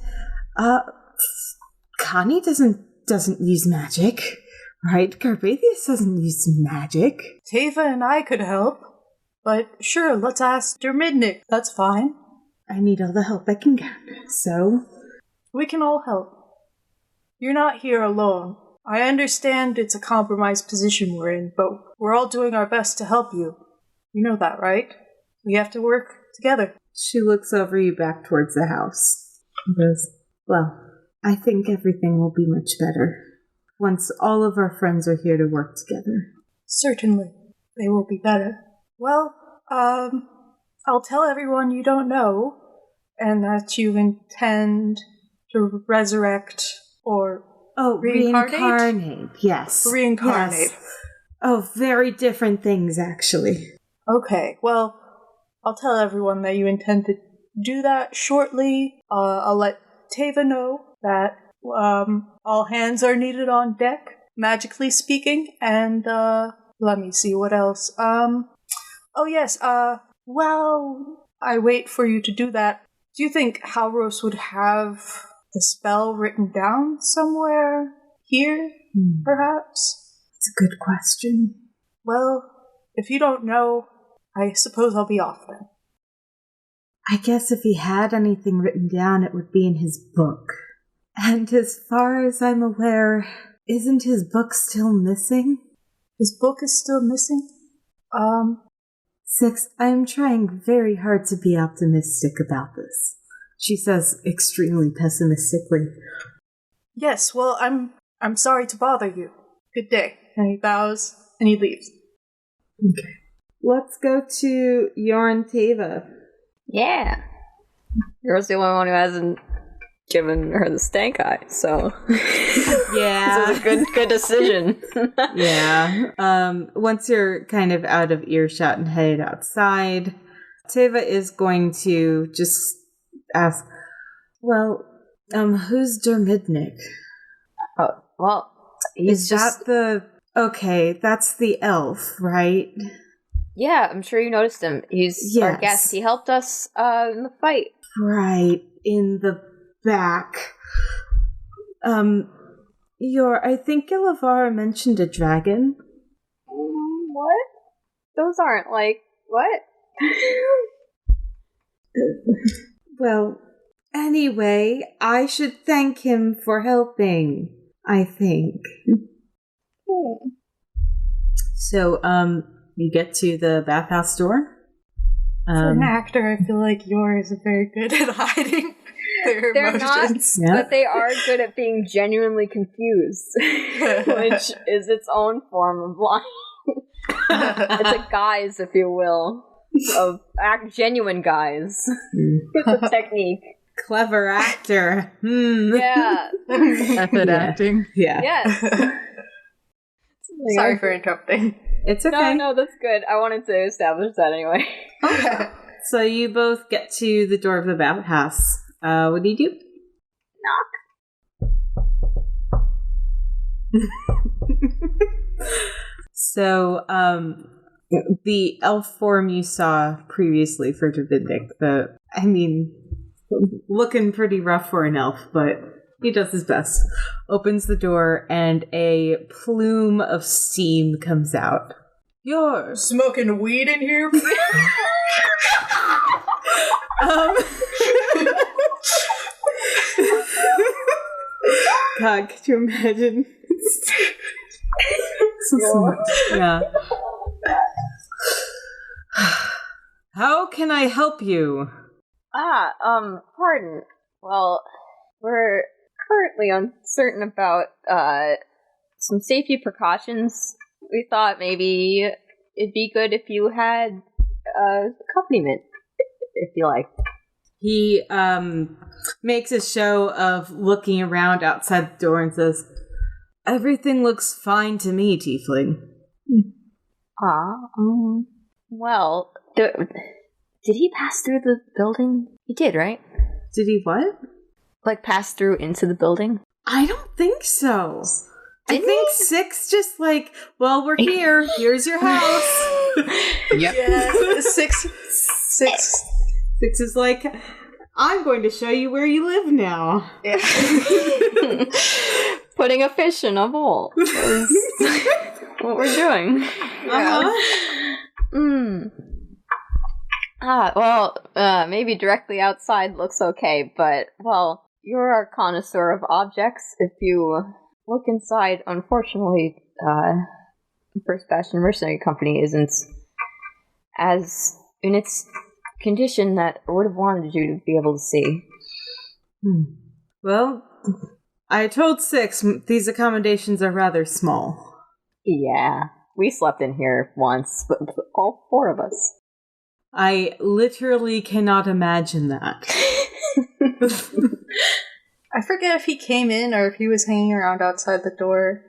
Connie doesn't use magic, right? Carpathius doesn't use magic. Teva and I could help, but sure, let's ask Dermidnik. That's fine. I need all the help I can get, so... We can all help. You're not here alone. I understand it's a compromised position we're in, but we're all doing our best to help you. You know that, right? We have to work together. She looks over you back towards the house and goes, well, I think everything will be much better once all of our friends are here to work together. Certainly. They will be better. Well, I'll tell everyone you don't know, and that you intend to resurrect or reincarnate. Yes. Reincarnate. Yes. Oh, very different things, actually. Okay, well, I'll tell everyone that you intend to do that shortly. I'll let Teva know that all hands are needed on deck, magically speaking, and let me see what else. While I wait for you to do that, do you think Halros would have the spell written down somewhere here, perhaps? It's a good question. Well, if you don't know, I suppose I'll be off then. I guess if he had anything written down, it would be in his book. And as far as I'm aware, isn't his book still missing? His book is still missing? 6, I'm trying very hard to be optimistic about this. She says extremely pessimistically. Yes, well, I'm sorry to bother you. Good day. And he bows and he leaves. Okay. Let's go to Yore and Teva. Yeah. Yore's the only one who hasn't given her the stank eye, so Yeah. this is a good decision. Yeah. Once you're kind of out of earshot and headed outside, Teva is going to just ask, well, who's Dermidnik? Oh, well, he's Okay, that's the elf, right? Yeah, I'm sure you noticed him. He's our Yes. guest. He helped us in the fight. Right, in the back. I think Ilivarra mentioned a dragon. What? Those aren't what? Well, anyway, I should thank him for helping, I think. So, you get to the bathhouse door. For an actor, I feel like Yore is very good at hiding their emotions. Not, but they are good at being genuinely confused, which is its own form of lying. It's a guise, if you will, of genuine guise. It's a technique. Clever actor. Yeah. Method acting. Yeah. Yes. Sorry for interrupting. It's okay. No, that's good. I wanted to establish that anyway. Okay. So you both get to the door of the bathhouse. What do you do? Knock. So, the elf form you saw previously for Davidic, looking pretty rough for an elf, but he does his best. Opens the door, and a plume of steam comes out. You're Smoking weed in here? God, could you imagine? So much. Yeah. How can I help you? Pardon. Well, we're currently uncertain about, some safety precautions we thought maybe it'd be good if you had accompaniment, if you like. He makes a show of looking around outside the door and says, "Everything looks fine to me, Tiefling." Well, did he pass through the building? He did, right? Did he what? Like, pass through into the building? I don't think so. Didn't I think he? 6 just like, well, we're here. Here's your house. Yep. Yeah, six. 6 is like, I'm going to show you where you live now. Yeah. Putting a fish in a bowl is what we're doing. Maybe directly outside looks okay, but, well, you're a connoisseur of objects. If you look inside, unfortunately, First Bastion Mercenary Company isn't as in its condition that I would have wanted you to be able to see. Well, I told 6 these accommodations are rather small. Yeah, we slept in here once, but all 4 of us. I literally cannot imagine that. I forget if he came in or if he was hanging around outside the door.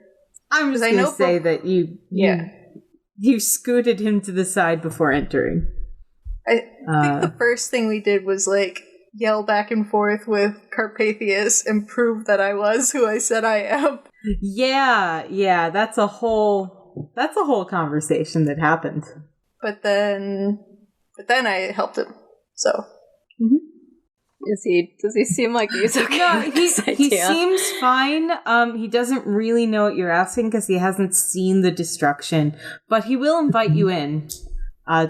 I'm just I going know to say that you scooted him to the side before entering. I think the first thing we did was, like, yell back and forth with Carpathius and prove that I was who I said I am. Yeah, that's a whole conversation that happened. But then I helped him, so. Does he seem like he's okay? No, with this he idea? seems fine. He doesn't really know what you're asking because he hasn't seen the destruction, but he will invite you in,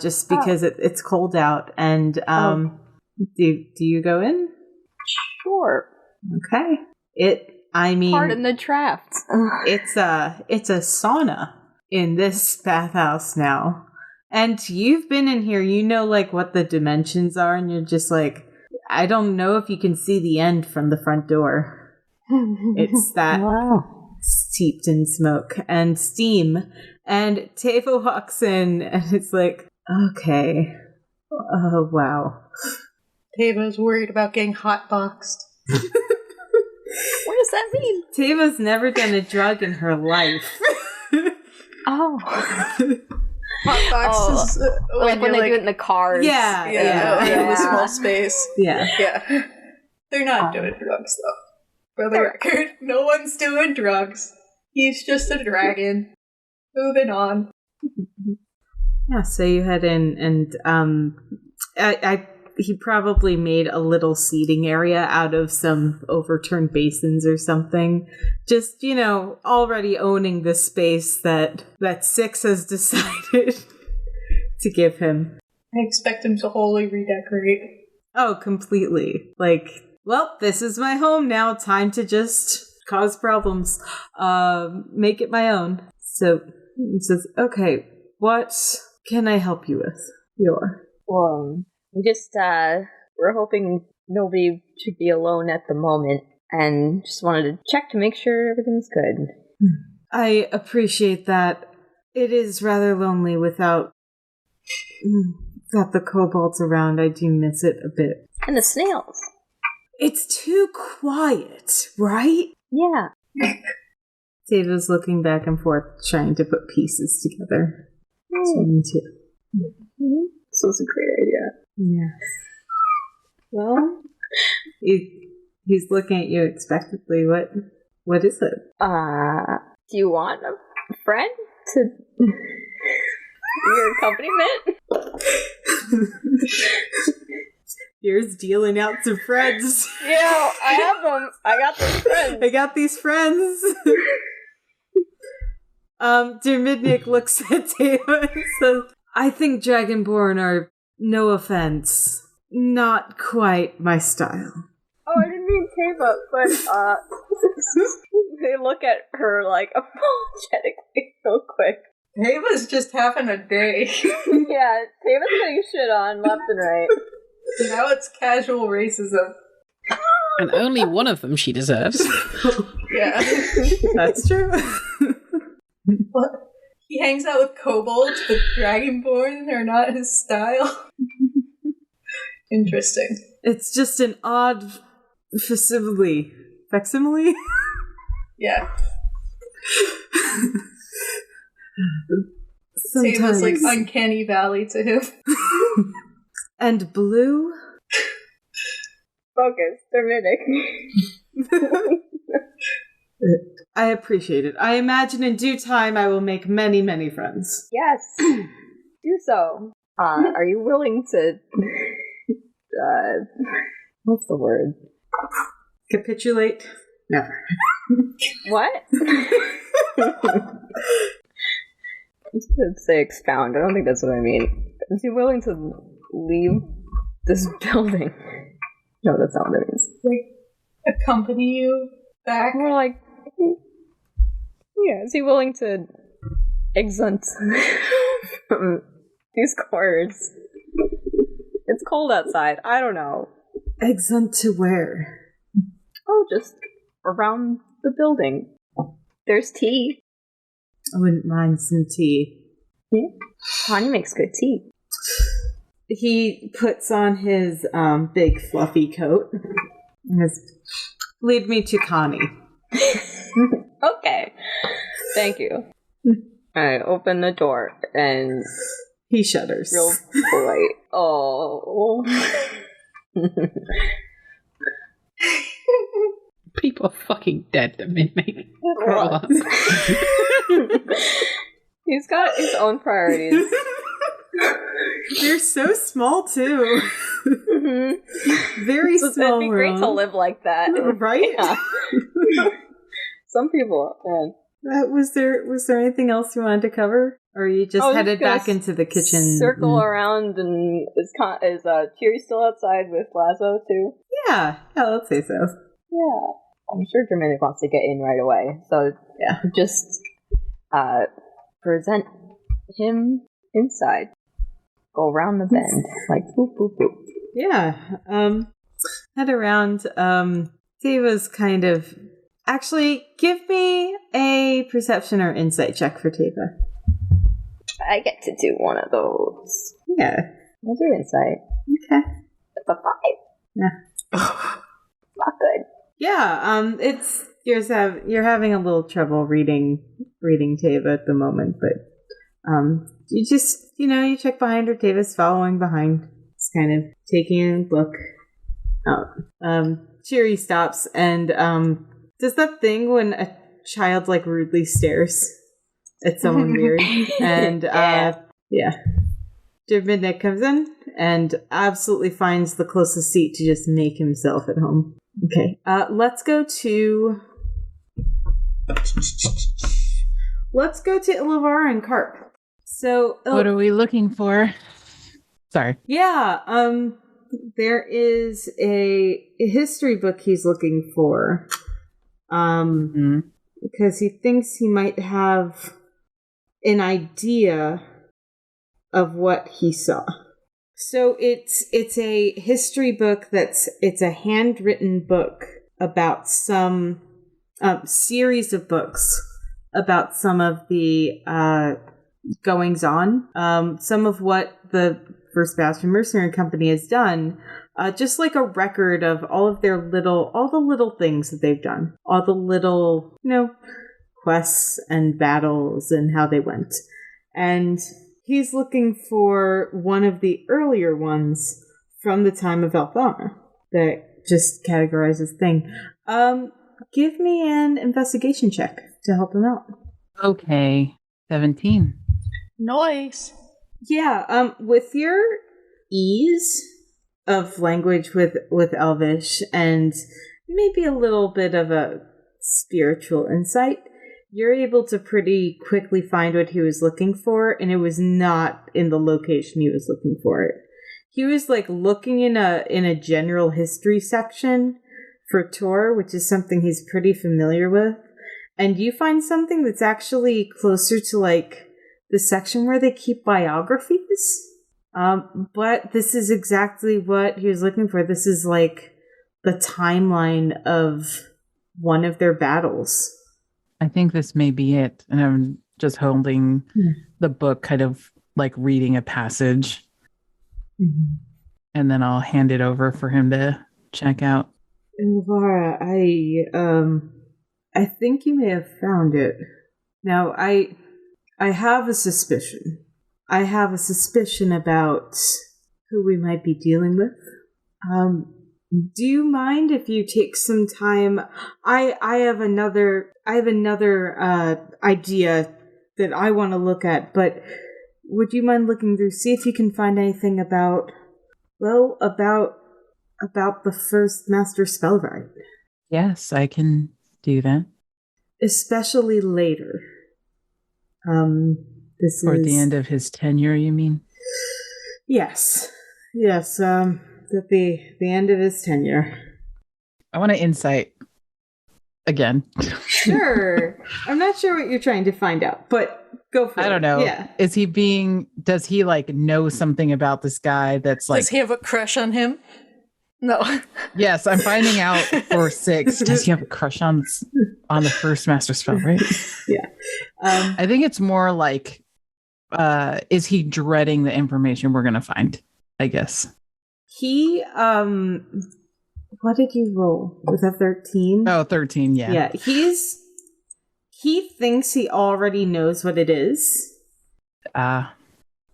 just because it's cold out. And do you go in? Sure. Okay. Pardon the draft. It's a sauna in this bathhouse now, and you've been in here. You know, like, what the dimensions are, and you're just like, I don't know if you can see the end from the front door. It's that steeped in smoke and steam. And Teva walks in and it's like, okay. Oh, wow. Teva's worried about getting hotboxed. What does that mean? Teva's never done a drug in her life. Oh. Hotbox is like when they do it in the cars. Yeah. In the small space. Yeah. They're not doing drugs, though. For the record, no one's doing drugs. He's just a dragon. Moving on. Yeah, so you head in, and he probably made a little seating area out of some overturned basins or something. Just, already owning the space that 6 has decided to give him. I expect him to wholly redecorate. Oh, completely. Like, well, this is my home now. Time to just cause problems. Make it my own. So he says, okay, what can I help you with, Yore? Well, we just, we're hoping nobody should be alone at the moment, and just wanted to check to make sure everything's good. I appreciate that. It is rather lonely without the kobolds around. I do miss it a bit. And the snails. It's too quiet, right? Yeah. David's looking back and forth, trying to put pieces together. So me too. Mm-hmm. So it's a great idea. Yeah. Well, he's looking at you expectantly. What is it? Do you want a friend to your accompaniment? Here's dealing out some friends. Yeah, I have them. I got these friends. I got these friends. Dermidnik looks at Teva and says, I think Dragonborn are, no offense, not quite my style. Oh, I didn't mean Teva, but, they look at her, like, apologetically real quick. Teva's just having a day. Yeah, Teva's getting shit on left and right. Now it's casual racism. And only one of them she deserves. Yeah. That's true. But He hangs out with kobolds, but dragonborn are not his style. Interesting. It's just an odd facsimile. Facsimile? Yeah. Sometimes. It was like uncanny valley to him. And blue? Focus, Dramidic. I appreciate it. I imagine in due time I will make many, many friends. Yes, do so. Are you willing to, what's the word? Capitulate? Never. What? I was going to say expound. I don't think that's what I mean. Is he willing to leave this building? No, that's not what it means. Like, accompany you back? More like, yeah, is he willing to exunt from these quarters? It's cold outside. I don't know. Exunt to where? Oh, just around the building. There's tea. I wouldn't mind some tea. Yeah. Tanya makes good tea. He puts on his big fluffy coat. And says, lead me to Connie. Okay. Thank you. I open the door and he shudders. real polite. Oh. People are fucking dead that made me grow up. He's got his own priorities. You're so small too. Very small. It'd be great to live like that, right? Yeah. Some people, man. Was there anything else you wanted to cover, or you just headed back into the kitchen? Circle around, and is Cheery still outside with Lazo too? Yeah, let's say so. Yeah, I'm sure Dramidic wants to get in right away. So yeah, just present him inside. Go around the bend, like boop boop boop. Yeah, head around. Tiva's kind of. Actually, give me a perception or insight check for Tiva. I get to do one of those. Yeah. I'll do insight. Okay. It's a 5. Yeah. Not good. Yeah, it's you're having a little trouble reading Tava at the moment, but you just you check behind her. Tava's following behind. It's kind of taking a look. Cheery stops and does that thing when a child like rudely stares at someone weird, and yeah. Dramidic comes in and absolutely finds the closest seat to just make himself at home. Okay, let's go to Ilivarra and Carp. So, what are we looking for? Sorry. Yeah, there is a history book he's looking for. Because he thinks he might have an idea of what he saw. So it's a history book it's a handwritten book about some series of books about some of the goings on, some of what the First Bastion Mercenary Company has done, just like a record of all the little things that they've done, all the little, quests and battles and how they went. And he's looking for one of the earlier ones from the time of Althana that just categorizes thing. Give me an investigation check to help him out. Okay, 17. Nice. Yeah, with your ease of language with Elvish and maybe a little bit of a spiritual insight, you're able to pretty quickly find what he was looking for, and it was not in the location he was looking for it. He was like looking in a general history section for Tor, which is something he's pretty familiar with, and you find something that's actually closer to like the section where they keep biographies. But this is exactly what he was looking for. This is like the timeline of one of their battles. I think this may be it. And I'm just holding the book, kind of like reading a passage. Mm-hmm. And then I'll hand it over for him to check out. Ilivarra, I think you may have found it. Now, I have a suspicion. I have a suspicion about who we might be dealing with. Do you mind if you take some time? I have another idea that I want to look at, but would you mind looking through, see if you can find anything about the first Master Spellwright? Yes, I can do that. Especially later. This Toward is the end of his tenure, you mean? Yes. At the end of his tenure. I want to insight again. Sure. I'm not sure what you're trying to find out, but go for it. I don't know. Yeah. Does he like know something about this guy that's like... Does he have a crush on him? No. Yes, I'm finding out for 6. Does he have a crush on the first Master Spell, right? Yeah. I think it's more like, is he dreading the information we're going to find, I guess. He, what did you roll? Was that 13? Oh, 13, yeah. Yeah, he thinks he already knows what it is.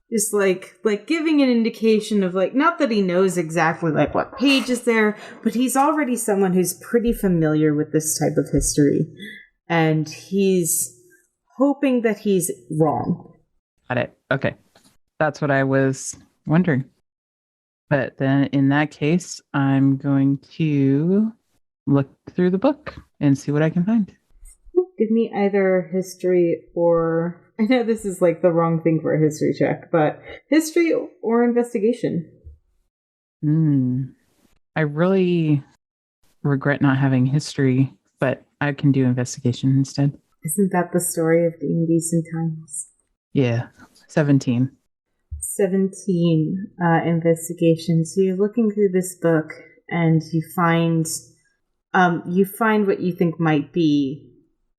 Just like giving an indication of like, not that he knows exactly like what page is there, but he's already someone who's pretty familiar with this type of history. And he's hoping that he's wrong. Got it. Okay. That's what I was wondering. But then in that case, I'm going to look through the book and see what I can find. Give me either history or... I know this is like the wrong thing for a history check, but history or investigation. I really regret not having history, but I can do investigation instead. Isn't that the story of the indecent times? Yeah, 17. 17 investigation. So you're looking through this book and you find what you think might be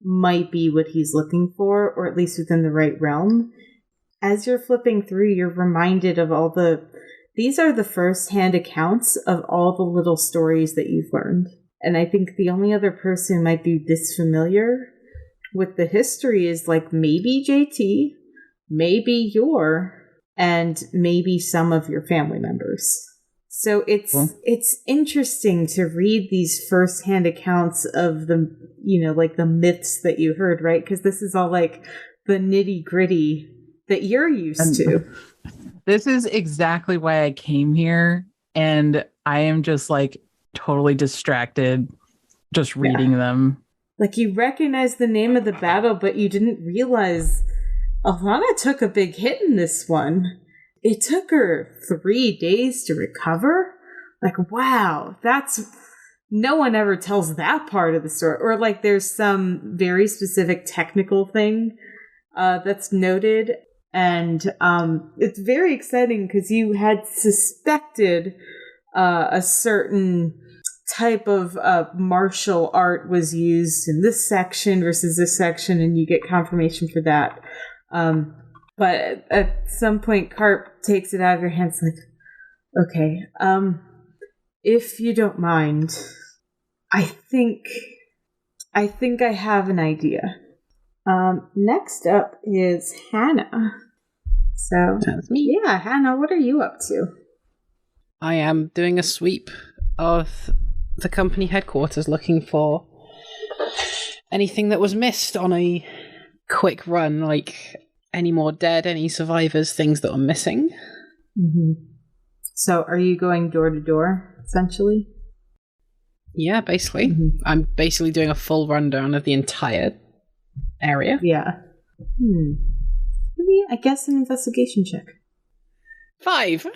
what he's looking for, or at least within the right realm. As you're flipping through, you're reminded of these are the first-hand accounts of all the little stories that you've learned. And I think the only other person who might be this familiar with the history is like maybe JT, maybe Yore, and maybe some of your family members. So it's interesting to read these first-hand accounts of the, like the myths that you heard, right? Because this is all like the nitty-gritty that you're used to. This is exactly why I came here, and I am just like totally distracted just reading them. Like you recognize the name of the battle, but you didn't realize Alana took a big hit in this one. It took her 3 days to recover. Like, wow, no one ever tells that part of the story. Or like there's some very specific technical thing that's noted. And it's very exciting because you had suspected a certain type of martial art was used in this section versus this section, and you get confirmation for that. But at some point, Carp takes it out of your hands like, okay, if you don't mind, I think I have an idea. Next up is Hannah. So, that's me. Yeah, Hannah, what are you up to? I am doing a sweep of the company headquarters looking for anything that was missed on a quick run, like any more dead, any survivors, things that are missing. Mm-hmm. So are you going door to door, essentially? Yeah, basically. Mm-hmm. I'm basically doing a full rundown of the entire area. Yeah. Maybe, I guess, an investigation check. 5!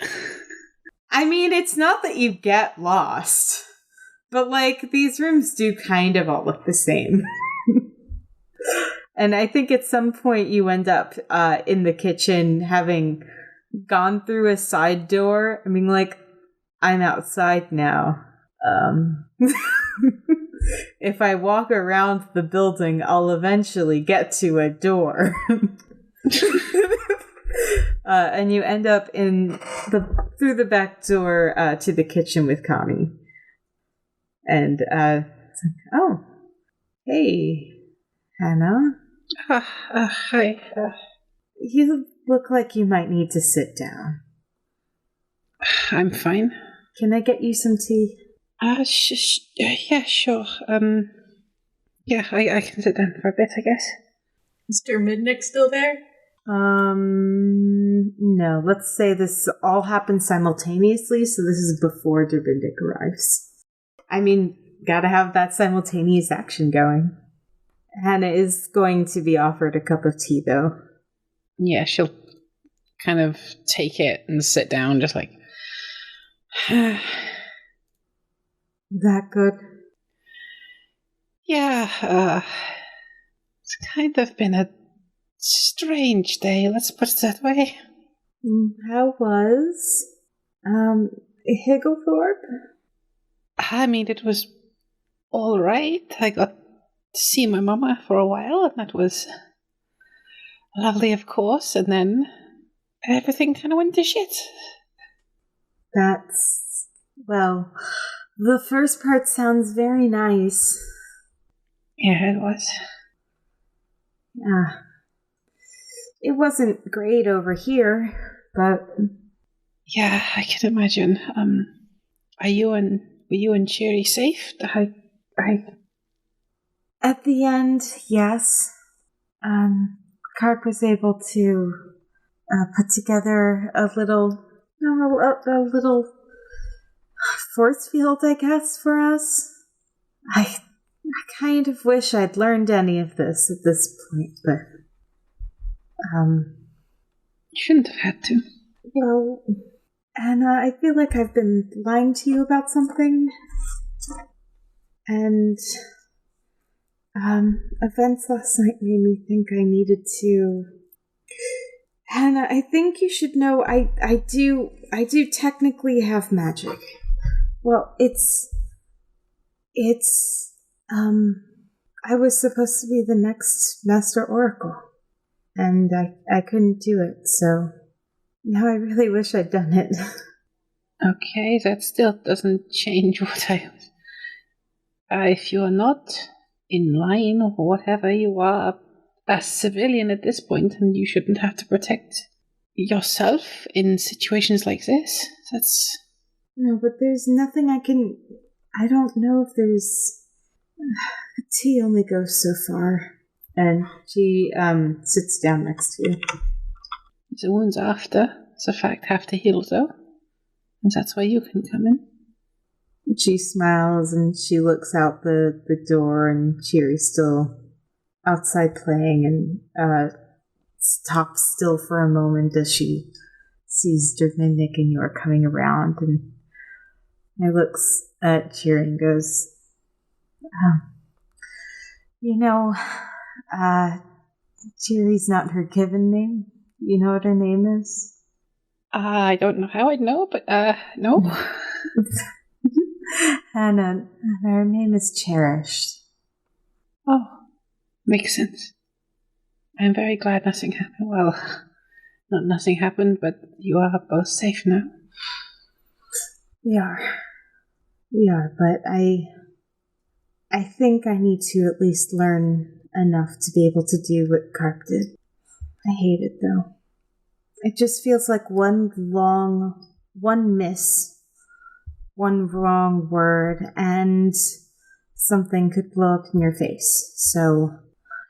I mean, it's not that you get lost, but like these rooms do kind of all look the same. And I think at some point you end up in the kitchen having gone through a side door. I mean, like, I'm outside now. if I walk around the building, I'll eventually get to a door. And you end up through the back door to the kitchen with Connie. And it's like, oh, hey, Hannah. Hi. You look like you might need to sit down. I'm fine. Can I get you some tea? Yeah, sure. Yeah, I can sit down for a bit, I guess. Is Dermidnik still there? No. Let's say this all happens simultaneously, so this is before Derbindic arrives. I mean, gotta have that simultaneous action going. Hannah is going to be offered a cup of tea, though. Yeah, she'll kind of take it and sit down, just like... That good? Yeah, it's kind of been a strange day, let's put it that way. How was, Higglethorpe? I mean, it was alright. I got to see my mama for a while, and that was lovely, of course, and then everything kind of went to shit. Well, the first part sounds very nice. Yeah, it was. Yeah. It wasn't great over here, but... Yeah, I can imagine. Were you and Cherry safe? At the end, yes. Karp was able to put together a little force field, I guess, for us. I kind of wish I'd learned any of this at this point, but you shouldn't have had to. Well, Anna, I feel like I've been lying to you about something, and events last night made me think I needed to. Hannah, I think you should know I do technically have magic. Well, I was supposed to be the next Master Oracle, and I couldn't do it, so now I really wish I'd done it. Okay, that still doesn't change what I was. If you're not in line or whatever, you are a civilian at this point, and you shouldn't have to protect yourself in situations like this. That's... No, but there's nothing I can... I don't know if there's... Tea only goes so far. And she sits down next to you. The wounds after the fact have to heal, though. And that's why you can come in. She smiles and she looks out the door, and Cheery's still outside playing, and stops still for a moment as she sees Dervindic and Yore coming around, and looks at Cheery and goes, Cheery's not her given name. You know what her name is? I don't know how I'd know, but no. Hannah, her name is Cherished. Oh, makes sense. I'm very glad nothing happened. Well, not nothing happened, but you are both safe now. We are, but I think I need to at least learn enough to be able to do what Karp did. I hate it, though. It just feels like one miss, one wrong word, and something could blow up in your face. So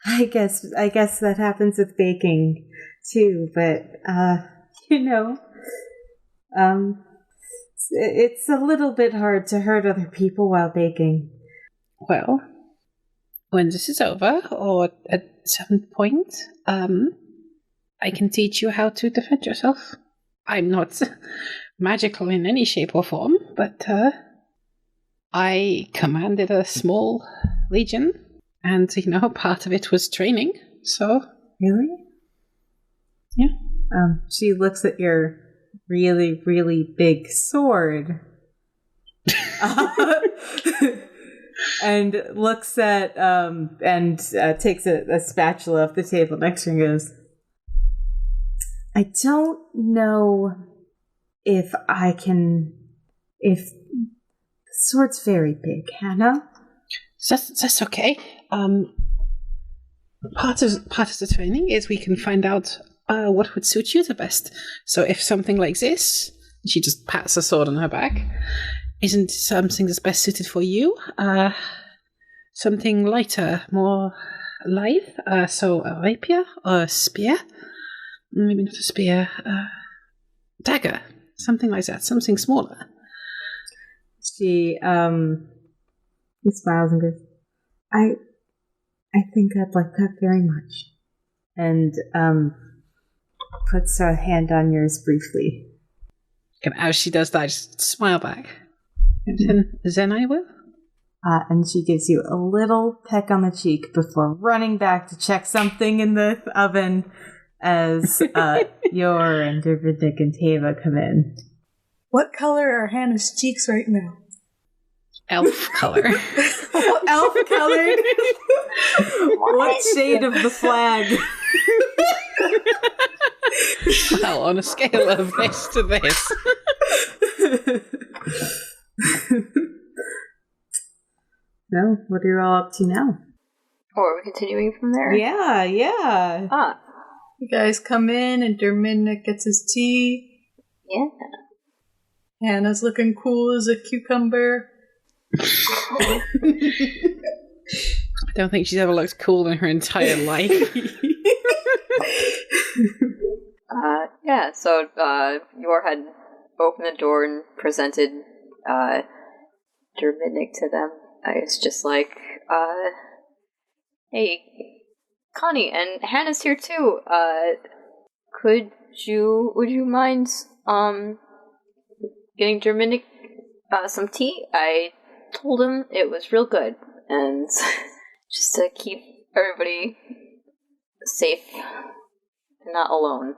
I guess that happens with baking too, but it's a little bit hard to hurt other people while baking. Well, when this is over, or at some point, I can teach you how to defend yourself. I'm not magical in any shape or form, but I commanded a small legion, and, part of it was training, so... Really? Yeah. She looks at your really, really big sword. and looks at and takes a spatula off the table next to her and goes, I don't know if the sword's very big, Hannah. That's okay. Part of the training is we can find out what would suit you the best. So if something like this, she just pats the sword on her back, isn't something that's best suited for you, something lighter, more lithe, so a rapier or a spear, maybe not a spear, dagger, something like that, something smaller. She smiles and goes, I think I'd like that very much. And puts her hand on yours briefly. And as she does that, just smile back. And then I will. And she gives you a little peck on the cheek before running back to check something in the oven as Yore and Dervidic and Tava come in. What color are Hannah's cheeks right now? Elf color. Elf colored? What shade of the flag? Well, on a scale of this to this. No, what are you all up to now? Or are we continuing from there? Yeah. Ah, You guys come in and Derminnik gets his tea. yeah. Hannah's looking cool as a cucumber. I don't think she's ever looked cool in her entire life. Yeah, so Yore had opened the door and presented Derminnik to them. I was just like, hey, Connie, and Hannah's here too. Would you mind getting Derminnik some tea? I told him it was real good, and just to keep everybody safe and not alone.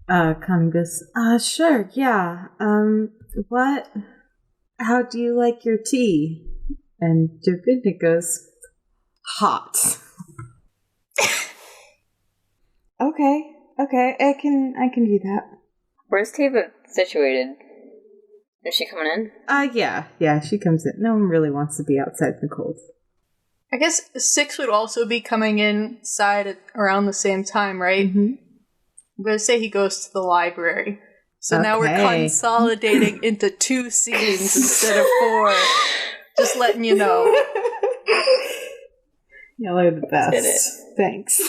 Connie goes, sure, yeah. How do you like your tea? And Dervidic goes, hot. Okay, I can do that. Where's Tava situated? Is she coming in? Yeah, she comes in. No one really wants to be outside in the cold. I guess 6 would also be coming inside at around the same time, right? Mm-hmm. I'm going to say he goes to the library. So now we're Okay. consolidating into 2 scenes instead of 4. Just letting you know. Y'all are the best. Did it. Thanks.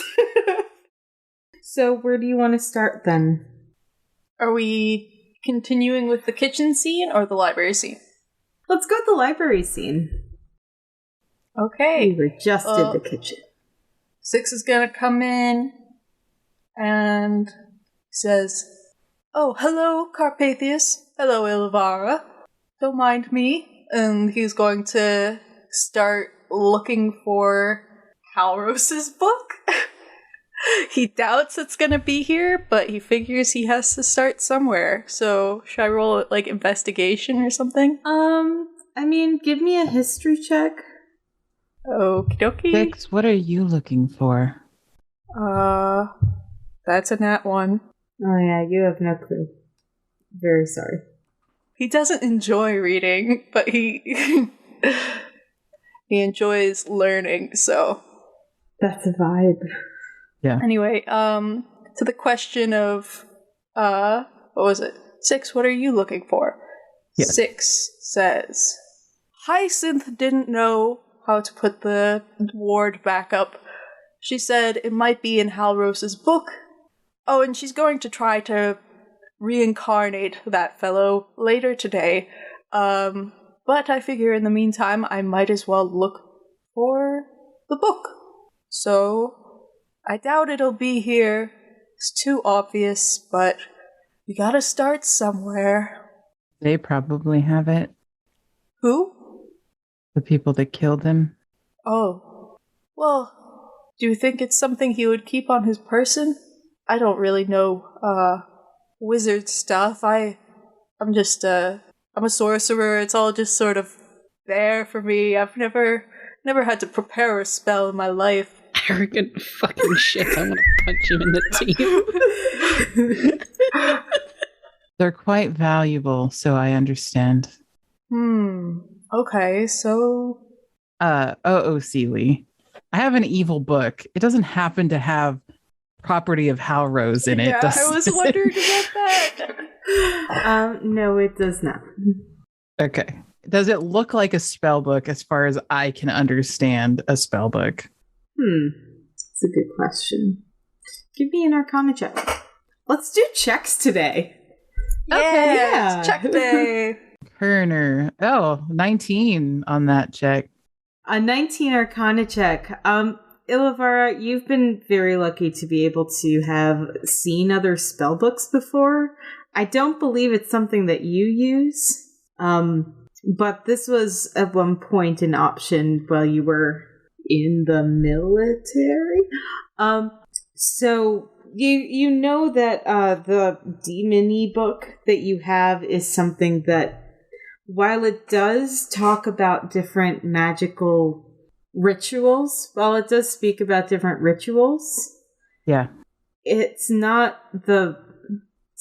So where do you want to start then? Are we continuing with the kitchen scene or the library scene? Let's go with the library scene. Okay. We were just in the kitchen. 6 is going to come in and says, oh, hello, Carpathius. Hello, Ilivarra. Don't mind me. And he's going to start looking for Halros's book. He doubts it's going to be here, but he figures he has to start somewhere. So, should I roll, like, investigation or something? Give me a history check. Okie dokie. 6, what are you looking for? That's a nat 1. Oh yeah, you have no clue. Very sorry. He doesn't enjoy reading, but he he enjoys learning, so. That's a vibe. Yeah. Anyway, to the question of, what was it? 6, what are you looking for? Yes. 6 says, Hyacinth didn't know how to put the ward back up. She said it might be in Halros's book. Oh, and she's going to try to reincarnate that fellow later today. But I figure in the meantime, I might as well look for the book. So, I doubt it'll be here. It's too obvious, but we gotta start somewhere. They probably have it. Who? The people that killed him. Oh. Well, do you think it's something he would keep on his person? I don't really know, wizard stuff. I'm just, I'm a sorcerer. It's all just sort of there for me. I've never had to prepare a spell in my life. Arrogant fucking shit. I want to punch him in the teeth. They're quite valuable, so I understand. Okay, so... Seeley. I have an evil book. It doesn't happen to have property of Halrose in it. Yeah, I was wondering about that. No, it does not. Okay. Does it look like a spell book as far as I can understand a spell book? That's a good question. Give me an Arcana check. Let's do checks today. Okay, yeah. Check day. Kerner. 19 on that check. A 19 Arcana check. Ilivarra, you've been very lucky to be able to have seen other spell books before. I don't believe it's something that you use. But this was at one point an option while you were in the military. So you know that the demon-y book that you have is something that, while it does talk about different magical rituals, while it does speak about different rituals, yeah, it's not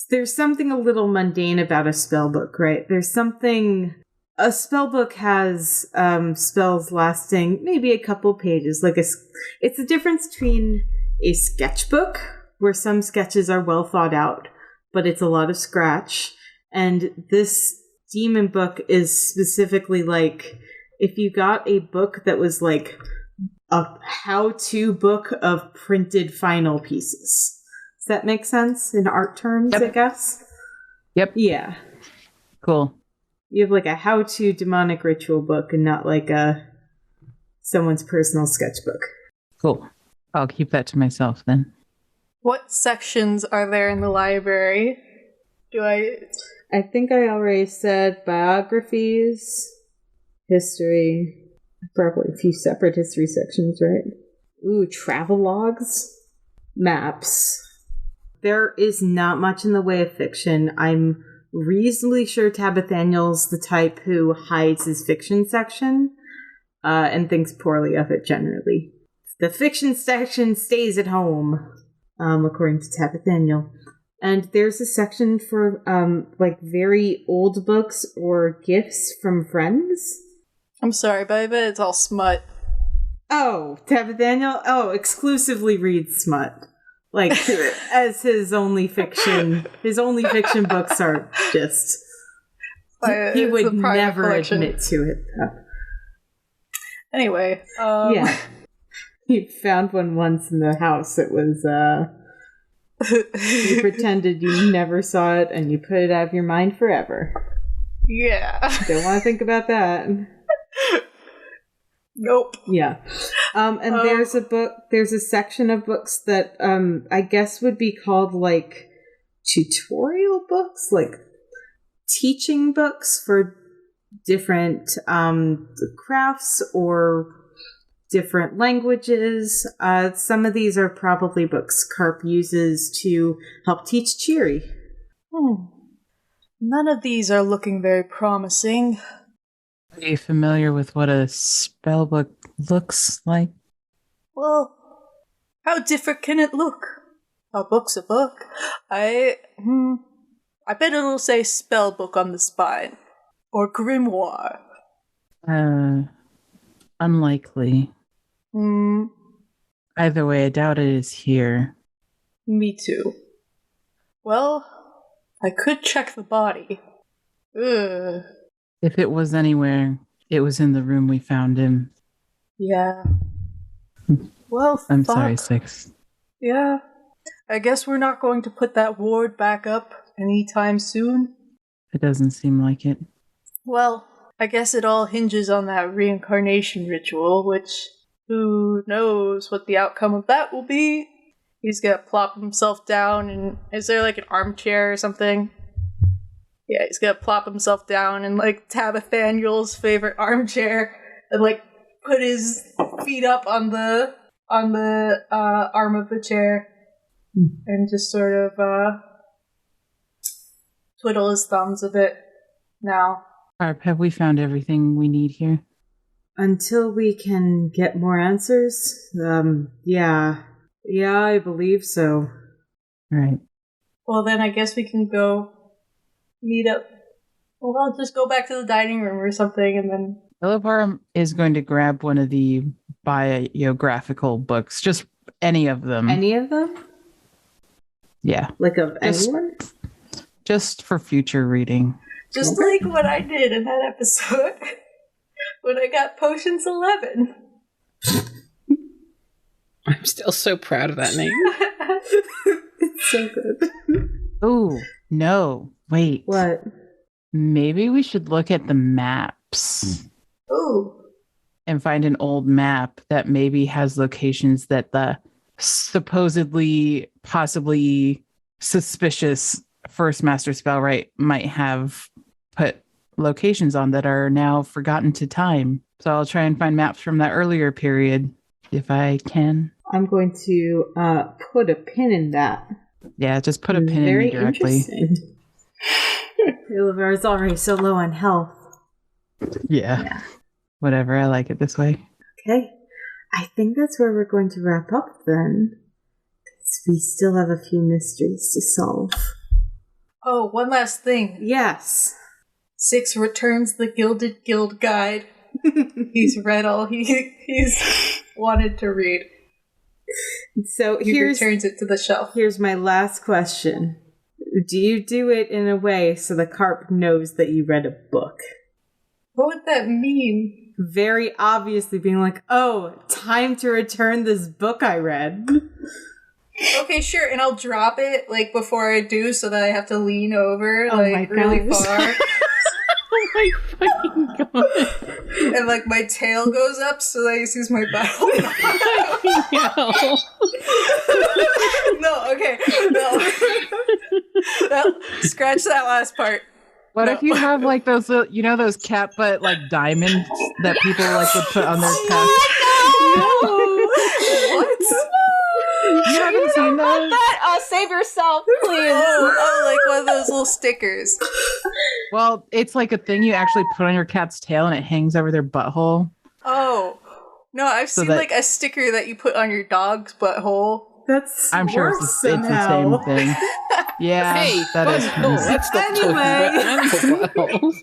there's something a little mundane about a spell book, right? There's something... A spell book has spells lasting maybe a couple pages. It's the difference between a sketchbook, where some sketches are well thought out, but it's a lot of scratch. And this demon book is specifically like, if you got a book that was like a how-to book of printed final pieces. Does that make sense in art terms, Yep. I guess? Yep. Yeah. Cool. You have like a how-to demonic ritual book and not like someone's personal sketchbook. Cool. I'll keep that to myself then. What sections are there in the library? I think I already said biographies, history, probably a few separate history sections, right? Ooh, travel logs, maps. There is not much in the way of fiction. I'm reasonably sure Tabithanuel's the type who hides his fiction section and thinks poorly of it generally. The fiction section stays at home, according to Tabithanuel. And there's a section for like very old books or gifts from friends. I'm sorry, but I bet it's all smut. Oh, Tabithanuel? Oh, exclusively reads smut. Like, as his only fiction books are just... he would never collection. admit to it, though. Anyway, Yeah. He found one once in the house. It was, you pretended you never saw it, and you put it out of your mind forever. Yeah. Don't want to think about that. Nope. Yeah. And there's a section of books that I guess would be called like tutorial books, like teaching books for different crafts or different languages. Some of these are probably books Carp uses to help teach Cheery. None of these are looking very promising. Are you familiar with what a spellbook looks like? Well, how different can it look? A book's a book. I bet it'll say spellbook on the spine. Or grimoire. Unlikely. Hmm. Either way, I doubt it is here. Me too. Well, I could check the body. Ugh. If it was anywhere, it was in the room we found him. Yeah. Well, I'm fuck. sorry, Six. Yeah. I guess we're not going to put that ward back up anytime soon. It doesn't seem like it. Well, I guess it all hinges on that reincarnation ritual, which who knows what the outcome of that will be. He's gonna plop himself down, and is there like an armchair or something? Yeah, he's gonna plop himself down in like Tabithanuel's favorite armchair and like put his feet up on the arm of the chair and just sort of twiddle his thumbs a bit now. Harp, have we found everything we need here? Until we can get more answers? Yeah. Yeah, I believe so. All right. Well, then I guess we can go meet up. Well, I'll just go back to the dining room or something, and then... Ilivarra is going to grab one of the biographical books. Just any of them. Any of them? Yeah. Like of anyone? Just for future reading. Just like what I did in that episode. When I got Potions 11. I'm still so proud of that name. It's so good. Oh, no. Wait. What? Maybe we should look at the maps. Ooh. And find an old map that maybe has locations that the supposedly, possibly suspicious first Master Spellwright might have put locations on that are now forgotten to time. So I'll try and find maps from that earlier period if I can. I'm going to put a pin in that. Yeah, just put a pin in me directly. Ilivarra's already so low on health. Yeah. Whatever, I like it this way. Okay. I think that's where we're going to wrap up then. Because we still have a few mysteries to solve. Oh, one last thing. Yes. 6 returns the Gilded Guild Guide. He's read all he's wanted to read. So he returns it to the shelf. Here's my last question. Do you do it in a way so the carp knows that you read a book? What would that mean? Very obviously being like, oh, time to return this book I read. Okay, sure, and I'll drop it, like, before I do so that I have to lean over, Oh like, really gosh. far. Oh my fucking god. And, like, my tail goes up so that he sees my battle. No, okay, no. Scratch that last part. What No. if you have like those, those cat butt like diamonds that people like would put on their chest? What? You haven't seen those? That, save yourself, please. Oh, like one of those little stickers. Well, it's like a thing you actually put on your cat's tail and it hangs over their butthole. Oh. No, I've So seen that- like a sticker that you put on your dog's butthole. That's I'm sure worse it's the somehow. same thing. Yeah, Hey, that is fun. No, true. let's stop talking Anyway. about animal buttholes.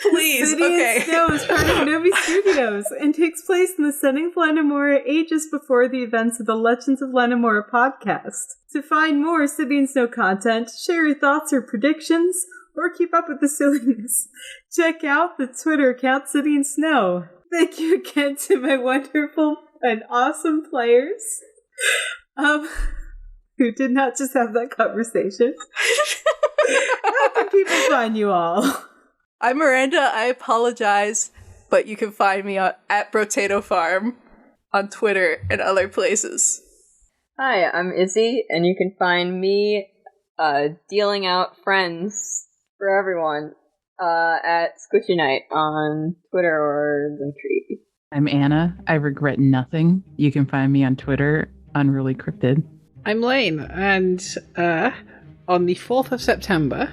Please, City okay. and Snow is part of Novi Studios and takes place in the setting of Lenamora ages before the events of the Legends of Lenamora podcast. To find more City and Snow content, share your thoughts or predictions, or keep up with the silliness, check out the Twitter account City and Snow. Thank you again to my wonderful and awesome players. Who did not just have that conversation. How can people find you all? I'm Miranda. I apologize, but you can find me at Brotato Farm on Twitter and other places. Hi, I'm Izzy, and you can find me dealing out friends for everyone at Squishy Night on Twitter or Linktree. I'm Anna. I regret nothing. You can find me on Twitter, Unruly Cryptid. I'm Lane, and on the 4th of September,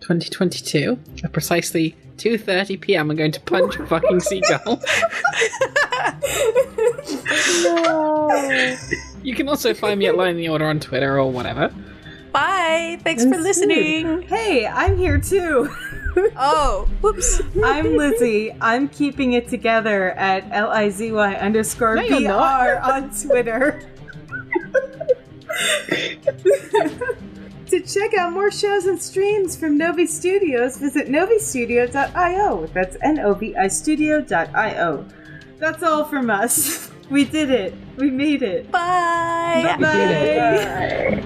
2022, at precisely 2:30 p.m, I'm going to punch a fucking seagull. You can also find me at Line in the Order on Twitter or whatever. Bye. Thanks for listening. Hey, I'm here too. Oh, whoops. I'm Lizzie. I'm keeping it together at LIZY_BR on Twitter. To check out more shows and streams from Novi Studios, visit novistudio.io. That's novistudio.io. That's all from us. We did it. We made it. Bye. Bye-bye. We did it. Bye.